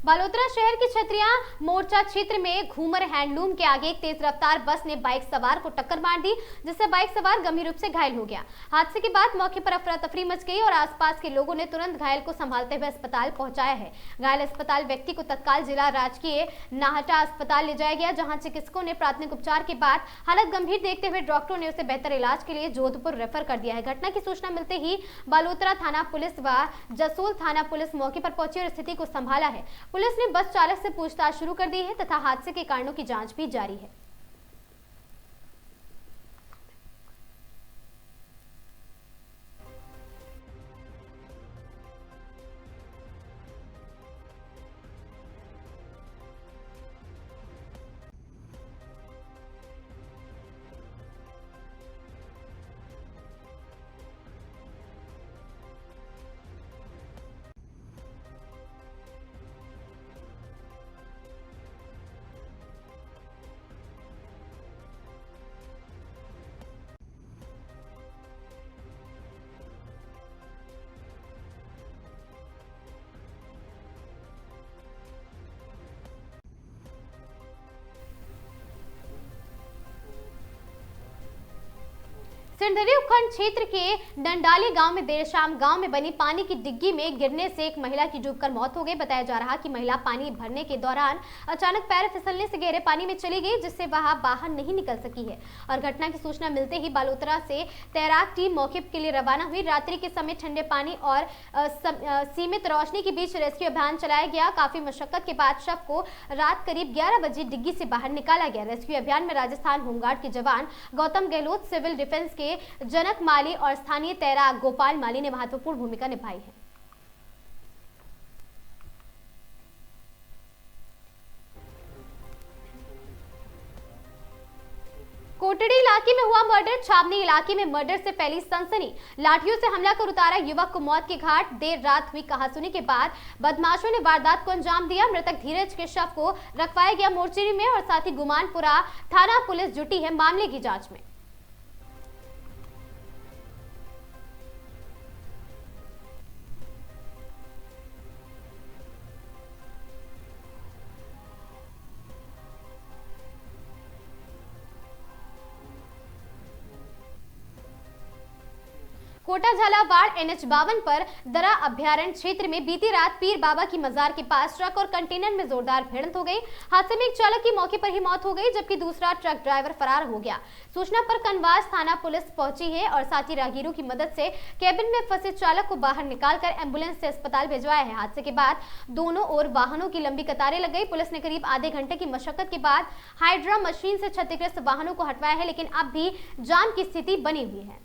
बालोतरा शहर के छतरिया मोर्चा क्षेत्र में घूमर हैंडलूम के आगे एक तेज रफ्तार बस ने बाइक सवार को टक्कर मार दी, जिससे बाइक सवार गंभीर रूप से घायल हो गया। हादसे के बाद मौके पर अफरा तफरी मच गई और आसपास के लोगों ने तुरंत घायल को संभालते हुए अस्पताल पहुंचाया है। घायल अस्पताल व्यक्ति को तत्काल जिला राजकीय नाहटा अस्पताल ले जाया गया, जहाँ चिकित्सकों ने प्राथमिक उपचार के बाद हालत गंभीर देखते हुए डॉक्टरों ने उसे बेहतर इलाज के लिए जोधपुर रेफर कर दिया है। घटना की सूचना मिलते ही बालोतरा थाना पुलिस व जसोल थाना पुलिस मौके पर पहुंची और स्थिति को संभाला है। पुलिस ने बस चालक से पूछताछ शुरू कर दी है तथा हादसे के कारणों की जांच भी जारी है। सिंधरी उपखंड क्षेत्र के डंडाली गांव में देर शाम गांव में बनी पानी की डिग्गी में गिरने से एक महिला की डूबकर मौत हो गई। बताया जा रहा कि महिला पानी भरने के दौरान अचानक पैर फिसलने से गहरे पानी में चली गई, जिससे वह बाहर नहीं निकल सकी है और घटना की सूचना मिलते ही बालोतरा से तैराक टीम मौके के लिए रवाना हुई। रात्रि के समय ठंडे पानी और सीमित रोशनी के बीच रेस्क्यू अभियान चलाया गया। काफी मशक्कत के बाद शव को रात करीब 11 बजे डिग्गी से बाहर निकाला गया। रेस्क्यू अभियान में राजस्थान होमगार्ड के जवान गौतम गहलोत, सिविल डिफेंस के जनक माली और स्थानीय तैराक गोपाल माली ने महत्वपूर्ण भूमिका निभाई है। कोटड़ी इलाके में हुआ मर्डर। छावनी इलाके में मर्डर से फैली सनसनी। लाठियों से हमला कर उतारा युवक को मौत के घाट। देर रात हुई कहासुनी के बाद बदमाशों ने वारदात को अंजाम दिया। मृतक धीरज के शव को रखवाया गया मोर्चरी में और साथ ही गुमानपुरा थाना पुलिस जुटी है मामले की जांच में। कोटा झालावाड़ NH-52 पर दरा अभ्यारण्य क्षेत्र में बीती रात पीर बाबा की मजार के पास ट्रक और कंटेनर में जोरदार भिड़ंत हो गई। हादसे में एक चालक की मौके पर ही मौत हो गई, जबकि दूसरा ट्रक ड्राइवर फरार हो गया। सूचना पर कनवास थाना पुलिस पहुंची है और साथ ही राहगीरों की मदद से कैबिन में फंसे चालक को बाहर निकालकर एम्बुलेंस से अस्पताल भिजवाया है। हादसे के बाद दोनों ओर वाहनों की लंबी कतारें लग गई। पुलिस ने करीब आधे घंटे की मशक्कत के बाद हाइड्रा मशीन से क्षतिग्रस्त वाहनों को हटवाया है, लेकिन अब भी जाम की स्थिति बनी हुई है।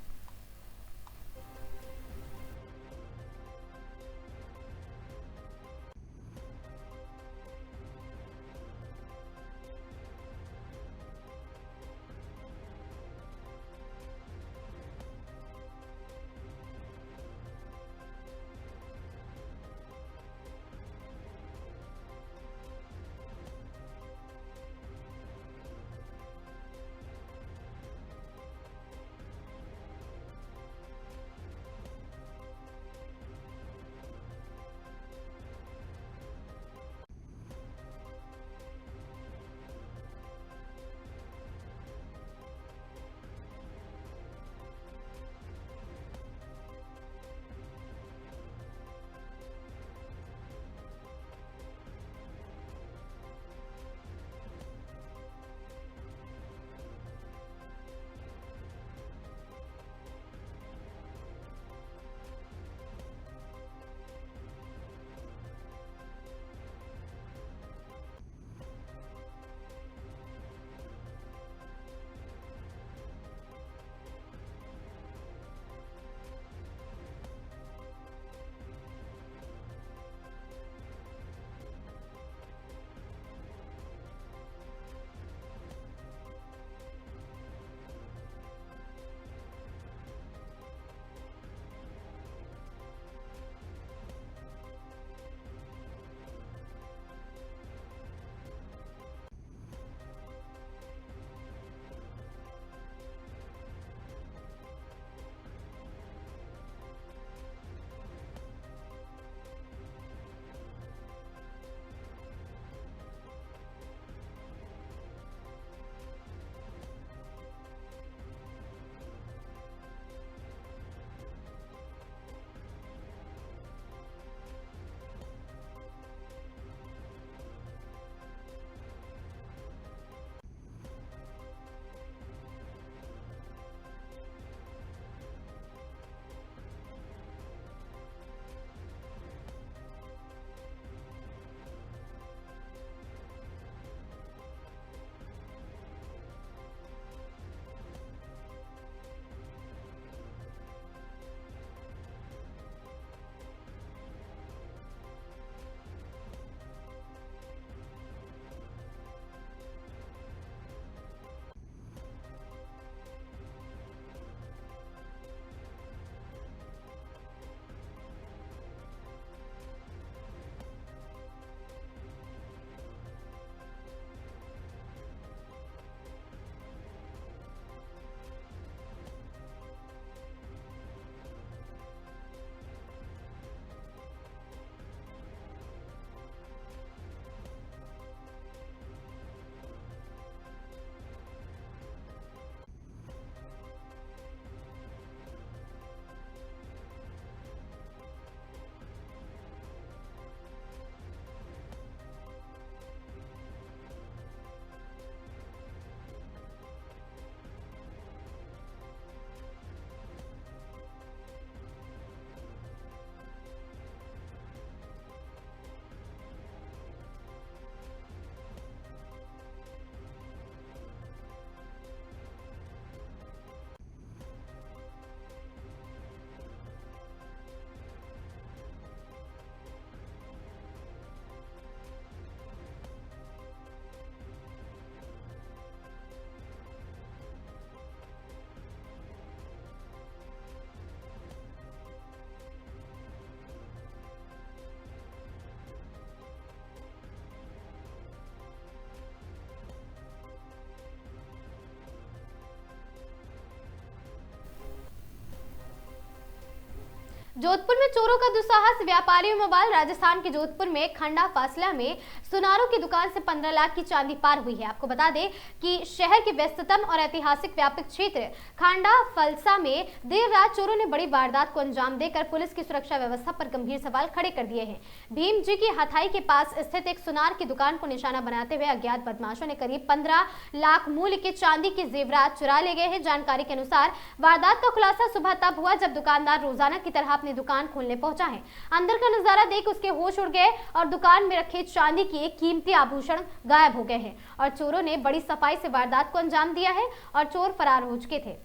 जोधपुर में चोरों का दुस्साहस, व्यापारियों में बवाल। राजस्थान के जोधपुर में खंडा फासला में सुनारों की दुकान से 15 लाख की चांदी पार हुई है। आपको बता दें कि शहर के व्यस्ततम और ऐतिहासिक व्यापक क्षेत्र खंडा फलसा में देर रात चोरों ने बड़ी वारदात को अंजाम देकर पुलिस की सुरक्षा व्यवस्था पर गंभीर सवाल खड़े कर दिए हैं। भीम जी की हथाई के पास स्थित एक सुनार की दुकान को निशाना बनाते हुए अज्ञात बदमाशों ने करीब 15 लाख मूल्य के चांदी के जेवरात चुरा ले गए हैं। जानकारी के अनुसार वारदात का खुलासा सुबह तब हुआ जब दुकानदार रोजाना की तरह अपनी दुकान खोलने पहुंचा है। अंदर का नजारा देख उसके होश उड़ गए और दुकान में रखे चांदी के एक कीमती आभूषण गायब हो गए हैं और चोरों ने बड़ी सफाई से वारदात को अंजाम दिया है और चोर फरार हो चुके थे।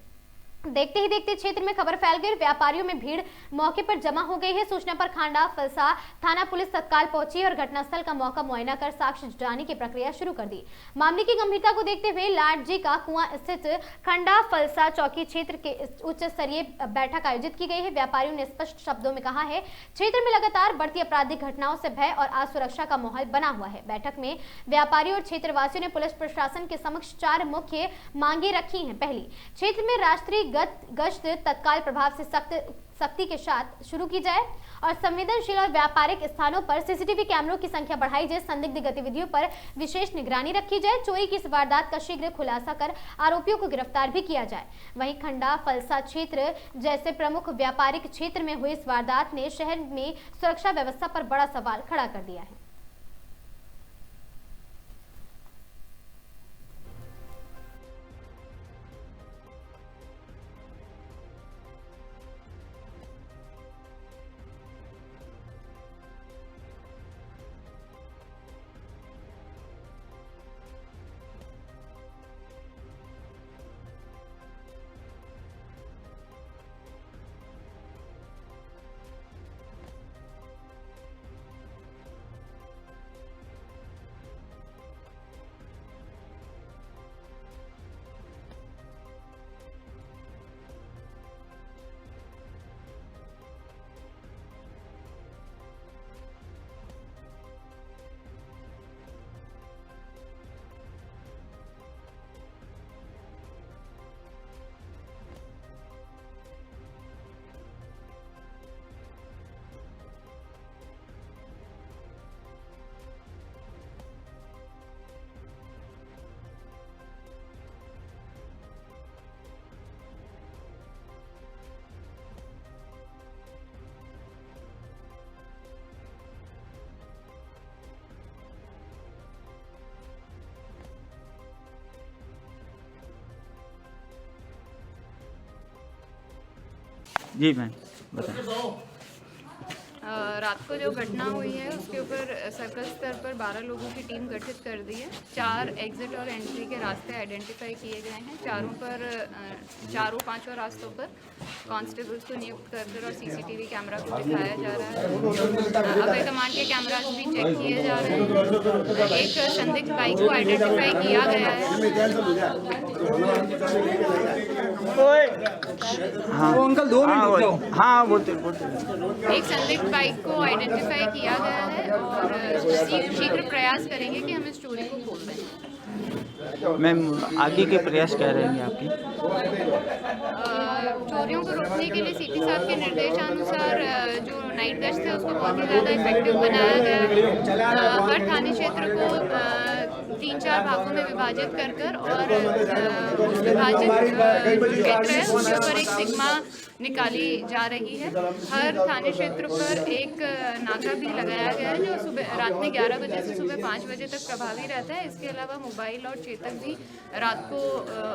देखते ही देखते क्षेत्र में खबर फैल गई। व्यापारियों में भीड़ मौके पर जमा हो गई है। सूचना पर खांडा फलसा थाना पुलिस तत्काल पहुंची और घटनास्थल का मौका मुआयना कर साक्ष्य जुटाने की प्रक्रिया शुरू कर दी। मामले की गंभीरता को देखते हुए लाट जी का कुआं स्थित खंडा फलसा चौकी क्षेत्र के उच्च स्तरीय बैठक आयोजित की गई है। व्यापारियों ने स्पष्ट शब्दों में कहा है, क्षेत्र में लगातार बढ़ती आपराधिक घटनाओं से भय और असुरक्षा का माहौल बना हुआ है। बैठक में व्यापारियों और क्षेत्रवासियों ने पुलिस प्रशासन के समक्ष 4 मुख्य मांगे रखी हैं। पहली, क्षेत्र में राष्ट्रीय गश्त तत्काल प्रभाव से सख्ती के साथ शुरू की जाए और संवेदनशील और व्यापारिक स्थानों पर सीसीटीवी कैमरों की संख्या बढ़ाई जाए। संदिग्ध गतिविधियों पर विशेष निगरानी रखी जाए। चोरी की इस वारदात का शीघ्र खुलासा कर आरोपियों को गिरफ्तार भी किया जाए। वहीं खंडा फलसा क्षेत्र जैसे प्रमुख व्यापारिक क्षेत्र में हुई इस वारदात ने शहर में सुरक्षा व्यवस्था पर बड़ा सवाल खड़ा कर दिया है। जी मैम बताएं। रात को जो घटना हुई है उसके ऊपर सर्कल स्तर पर 12 लोगों की टीम गठित कर दी है। 4 एग्जिट और एंट्री के रास्ते आइडेंटिफाई किए गए हैं। चारों 5 रास्तों पर कांस्टेबल्स को नियुक्त कर और सीसीटीवी कैमरा को दिखाया जा रहा है। अभय कमांड के कैमराज भी चेक किए जा रहे हैं। एक संदिग्ध बाइक को आइडेंटिफाई किया गया है। हाँ अंकल 2 मिनट हाँ बोलते एक संदिग्ध बाइक को आइडेंटिफाई किया गया है और शीघ्र प्रयास करेंगे कि हम इस चोरी को खोल दें। मैम आगे के प्रयास क्या रहेंगे आपकी? चोरियों को रोकने के लिए सीपी साहब के निर्देशानुसार जो नाइट गश्त है उसको बहुत ही ज़्यादा इफेक्टिव बनाया गया है। हर थाने क्षेत्र को 3-4 भागों में विभाजित कर और उस विभाजित क्षेत्र है उसके ऊपर एक सिग्मा निकाली जा रही है। हर थाने क्षेत्र पर एक नाका भी लगाया गया है जो सुबह रात में 11 बजे से सुबह 5 बजे तक प्रभावी रहता है। इसके अलावा मोबाइल और चेतक भी रात को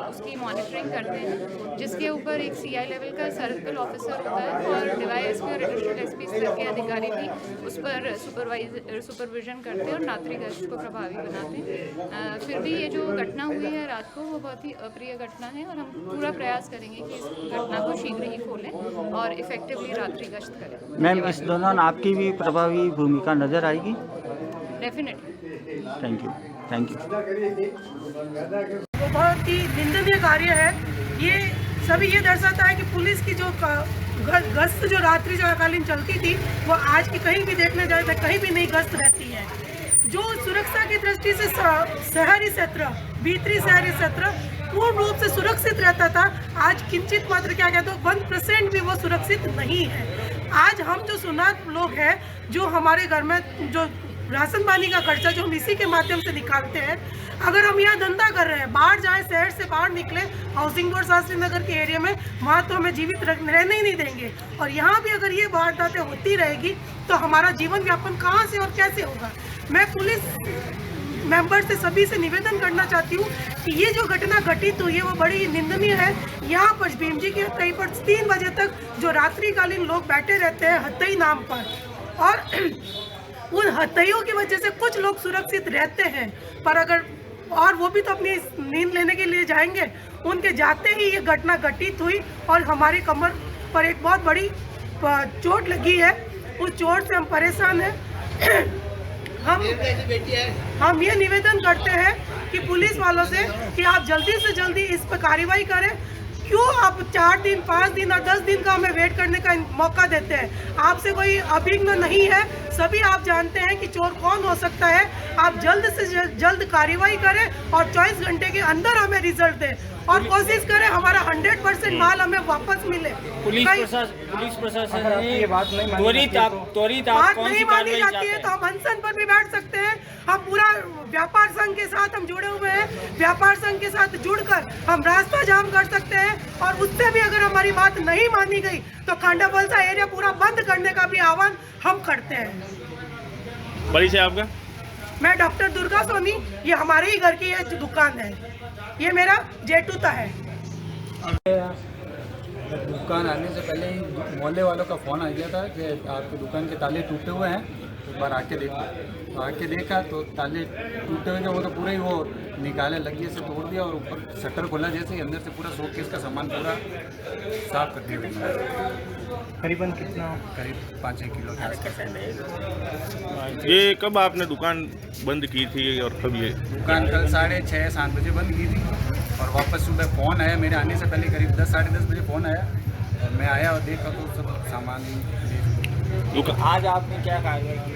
उसकी मॉनिटरिंग करते हैं, जिसके ऊपर एक CI लेवल का सर्कल ऑफिसर होता है और DYSP और डिस्ट्रिक्ट SP स्तर के अधिकारी भी उस पर सुपरविजन करते हैं और रात्रि गश्त को प्रभावी बनाते हैं। फिर भी ये जो घटना हुई है रात को वो बहुत ही अप्रिय घटना है और हम पूरा प्रयास करेंगे कि इस घटना को शीघ्र ही खोलें और इफेक्टिवली रात्रि गश्त करें। मैम इस दौरान आपकी भी प्रभावी भूमिका नजर आएगी? डेफिनेटली। Thank you. बहुत ही निंदनीय कार्य है। ये सभी ये दर्शाता है कि पुलिस की जो गश्त जो रात्रि कालीन चलती थी वो आज की कहीं भी देखने जाए तो कहीं भी नहीं गश्त रहती है। जो सुरक्षा की दृष्टि से शहरी क्षेत्र, भीतरी शहरी क्षेत्र पूर्ण रूप से सुरक्षित रहता था, आज किंचित मात्र क्या कहते हैं 1% भी वो सुरक्षित नहीं है। आज हम जो सुनार लोग हैं, जो हमारे घर में जो राशन पानी का खर्चा जो हम इसी के माध्यम से निकालते हैं, अगर हम यहाँ धंधा कर रहे हैं, बाहर जाए, शहर से बाहर निकले, हाउसिंग बोर्ड शास्त्री नगर के एरिया में, वहाँ तो हमें जीवित रहने ही नहीं देंगे। और यहाँ भी अगर ये वारदातें होती रहेगी तो हमारा जीवन यापन कहाँ से और कैसे होगा। मैं पुलिस मेंबर से सभी से निवेदन करना चाहती हूँ कि ये जो घटना घटित हुई है वो बड़ी निंदनीय है। यहाँ पर भीम जी के हत्या पर 3 बजे तक जो रात्रिकालीन लोग बैठे रहते हैं हत्या नाम पर, और उन हत्याओं की वजह से कुछ लोग सुरक्षित रहते हैं, पर अगर और वो भी तो अपनी नींद लेने के लिए जाएंगे, उनके जाते ही ये घटना घटित हुई और हमारी कमर पर एक बहुत बड़ी चोट लगी है। उस चोट से हम परेशान हैं। हम ये निवेदन करते हैं कि पुलिस वालों से कि आप जल्दी से जल्दी इस पर कार्रवाई करें। क्यों आप 4 दिन, 5 दिन और 10 दिन का हमें वेट करने का मौका देते हैं? आपसे कोई अभिज्ञ नहीं है, सभी आप जानते हैं कि चोर कौन हो सकता है। आप जल्द से जल्द कार्रवाई करें और 24 घंटे के अंदर हमें रिजल्ट दें और कोशिश करें हमारा 100% माल हमें वापस मिले। पुलिस प्रशासन ये बात त्वरित बात नहीं मानी जाती है तो हम अनशन पर भी बैठ सकते हैं। हम पूरा व्यापार संघ के साथ हम जुड़े हुए हैं, व्यापार संघ के साथ जुड़कर हम रास्ता जाम कर सकते हैं, और उससे भी अगर हमारी बात नहीं मानी गई तो खांडाबलसा एरिया पूरा बंद करने का भी आह्वान हम करते हैं। परिचय आपका? मैं डॉक्टर दुर्गा सोनी, ये हमारे ही घर की ये दुकान है, ये मेरा जेठूता है। दुकान आने से पहले ही मोहल्ले वालों का फ़ोन आ गया था कि आपकी दुकान के ताले टूटे हुए हैं, एक बार आके देखा तो ताले टूटे हुए थे, वो तो पूरा ही वो निकाले लगी से तोड़ दिया और ऊपर शटर खोला, जैसे ही अंदर से पूरा शोकेस का सामान पूरा साफ कर दिया। करीबन कितना? करीब 5-6 किलो के आसपास। ये कब आपने दुकान बंद की थी और कब ये? दुकान कल 6:30-7 बजे बंद की थी और वापस सुबह फ़ोन आया मेरे आने से पहले, करीब 10-10:30 बजे फ़ोन आया और मैं आया और देखा तो सब सामान। आज आपने क्या कार्रवाई की?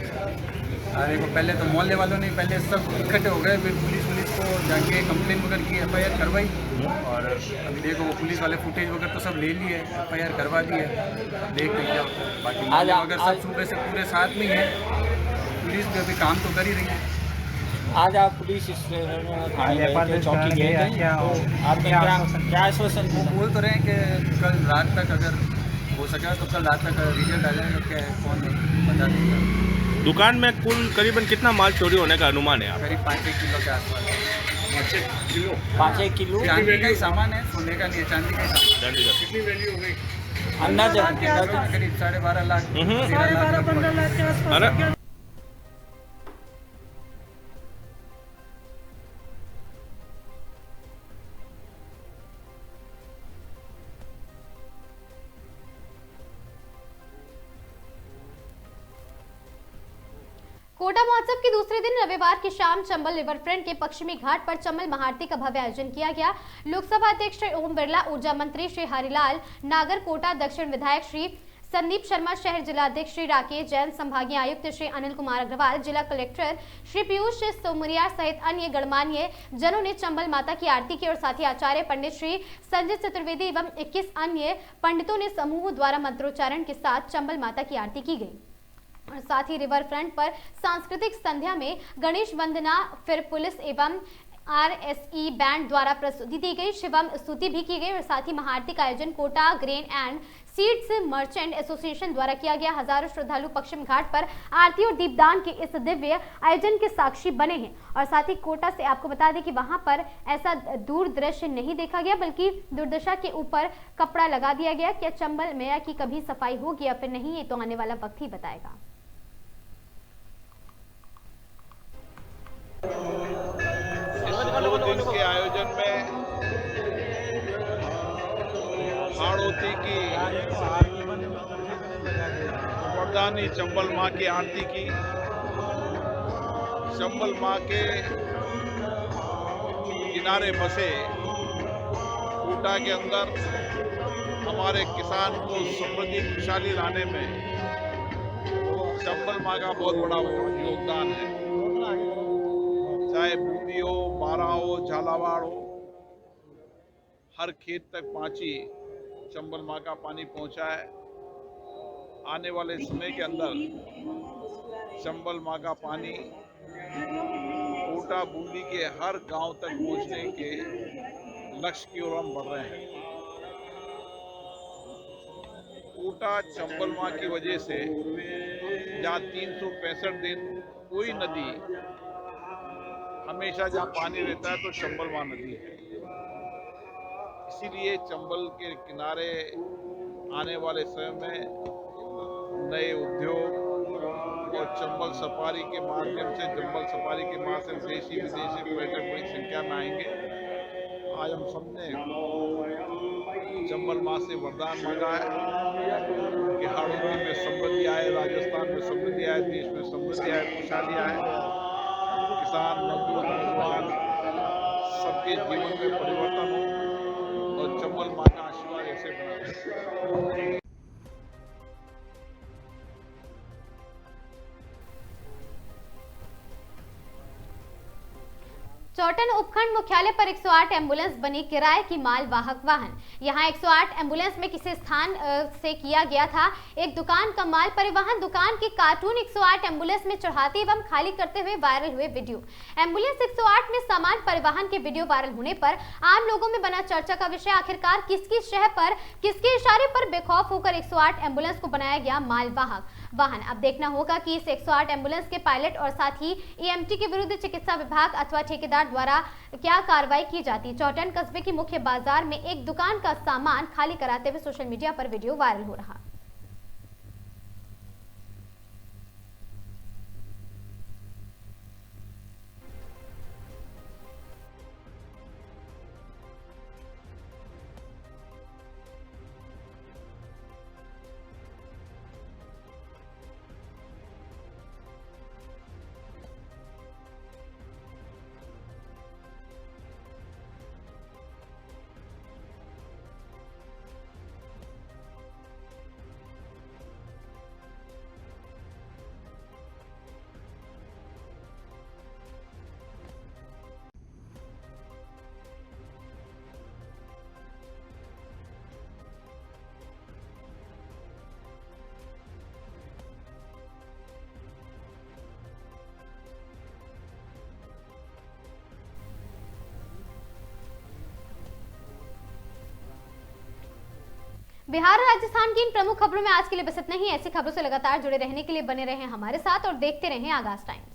अरे वो पहले तो मोहल्ले वालों ने पहले सब इकट्ठे हो गए, फिर पुलिस को जाके कंप्लेन वगैरह की, FIR करवाई, और अभी देखो वो पुलिस वाले फुटेज वगैरह तो सब ले लिए, FIR करवा दी है। अब देखते हैं क्या होता है। बाकी मोहल्ले वगैरह सब सुबह से पूरे साथ में ही है, पुलिस भी अभी काम तो कर ही रही है। आज आप पुलिस चौकी गए थे, तो आपने क्या आश्वासन बोल तो रहे हैं कि कल रात तक अगर हो सका तो कल रात तक रिजल्ट आ जाएगा, क्या कौन बता देगा। दुकान में कुल करीबन कितना माल चोरी होने का अनुमान है? करीब 5-1 किलो के आसपास। 5-1 किलो चांदी का ही सामान है, सोने का नहीं है, चांदी का ही सामान। कितनी वैल्यू हो गई? अंदाजा करीब 12.5 लाख, 12-15 लाख के आसपास। कोटा महोत्सव के दूसरे दिन रविवार की शाम चंबल रिवर फ्रंट के पश्चिमी घाट पर चंबल महाआरती का भव्य आयोजन किया गया। लोकसभा अध्यक्ष श्री ओम बिरला, ऊर्जा मंत्री श्री हरिलाल नागर, कोटा दक्षिण विधायक श्री संदीप शर्मा, शहर जिलाध्यक्ष श्री राकेश जैन, संभागीय आयुक्त श्री अनिल कुमार अग्रवाल, जिला कलेक्टर श्री पीयूष सोमरिया सहित अन्य गणमान्य जनों ने चंबल माता की आरती की और साथ ही आचार्य पंडित श्री संजय चतुर्वेदी एवं 21 अन्य पंडितों ने समूह द्वारा मंत्रोच्चारण के साथ चंबल माता की आरती की गई। और साथ ही रिवर फ्रंट पर सांस्कृतिक संध्या में गणेश वंदना, फिर पुलिस एवं RSE बैंड द्वारा प्रस्तुति दी गई, शिवम स्तुति भी की गई और साथ ही महाआरती का आयोजन Kota grain and seeds merchant association द्वारा किया गया। हजारों श्रद्धालु पश्चिम घाट पर आरती और दीपदान के इस दिव्य आयोजन के साक्षी बने हैं। और साथ ही कोटा से आपको बता दें कि वहां पर ऐसा दूर दृश्य नहीं देखा गया, बल्कि दुर्दशा के ऊपर कपड़ा लगा दिया गया। क्या चंबल मैया की कभी सफाई होगी या फिर नहीं, ये तो आने वाला वक्त ही बताएगा। दो दिन के आयोजन में हाड़ोती की वरदानी चंबल माँ की आरती की। चंबल माँ के किनारे बसे कोटा के अंदर हमारे किसान को समृद्धि खुशहाली लाने में चंबल माँ का बहुत बड़ा योगदान है। चाहे बूंदी हो, बारा हो, झालावाड़ हो, हर खेत तक पहुंची चंबल माँ का पानी पहुंचा है। आने वाले समय के अंदर चंबल माँ का पानी कोटा बूंदी के हर गांव तक पहुंचने के लक्ष्य की ओर हम बढ़ रहे हैं। कोटा चंबल माँ की वजह से जहाँ 365 दिन कोई नदी हमेशा जहाँ पानी रहता है तो चंबल माँ नदी है। इसीलिए चंबल के किनारे आने वाले समय में नए उद्योग और चंबल सफारी के माध्यम से चंबल सफारी के माध्यम से देशी विदेशी पर्यटक बड़ी संख्या में आएंगे। आज हम सबने चंबल माँ से वरदान मांगा है कि हाड़ौती में समृद्धि आए, राजस्थान में समृद्धि आए, देश में समृद्धि आए, खुशहाली आए, किसान मजदूर नौजवान सबके जीवन में परिवर्तन हो और चंबल माँ का आशीर्वाद ऐसे बना रहे। चौटन उपखंड मुख्यालय पर 108 एम्बुलेंस बनी किराए की मालवाहक वाहन। यहां 108 एम्बुलेंस में किसी स्थान से किया गया था एक दुकान का माल परिवहन। दुकान की कार्टून 108 एम्बुलेंस में चढ़ाते एवं खाली करते हुए वायरल हुए वीडियो। एम्बुलेंस 108 में सामान परिवहन के वीडियो वायरल होने पर आम लोगों में बना चर्चा का विषय, आखिरकार किसकी शह पर, किसके इशारे पर बेखौफ होकर 108 एम्बुलेंस को बनाया गया मालवाहक वाहन। अब देखना होगा कि इस 108 एम्बुलेंस के पायलट और साथ ही EMT के विरुद्ध चिकित्सा विभाग अथवा ठेकेदार द्वारा क्या कार्रवाई की जाती। चौटन कस्बे की मुख्य बाजार में एक दुकान का सामान खाली कराते हुए सोशल मीडिया पर वीडियो वायरल हो रहा। बिहार और राजस्थान की इन प्रमुख खबरों में आज के लिए बस इतना ही। ऐसी खबरों से लगातार जुड़े रहने के लिए बने रहें हमारे साथ और देखते रहें आगाज टाइम्स।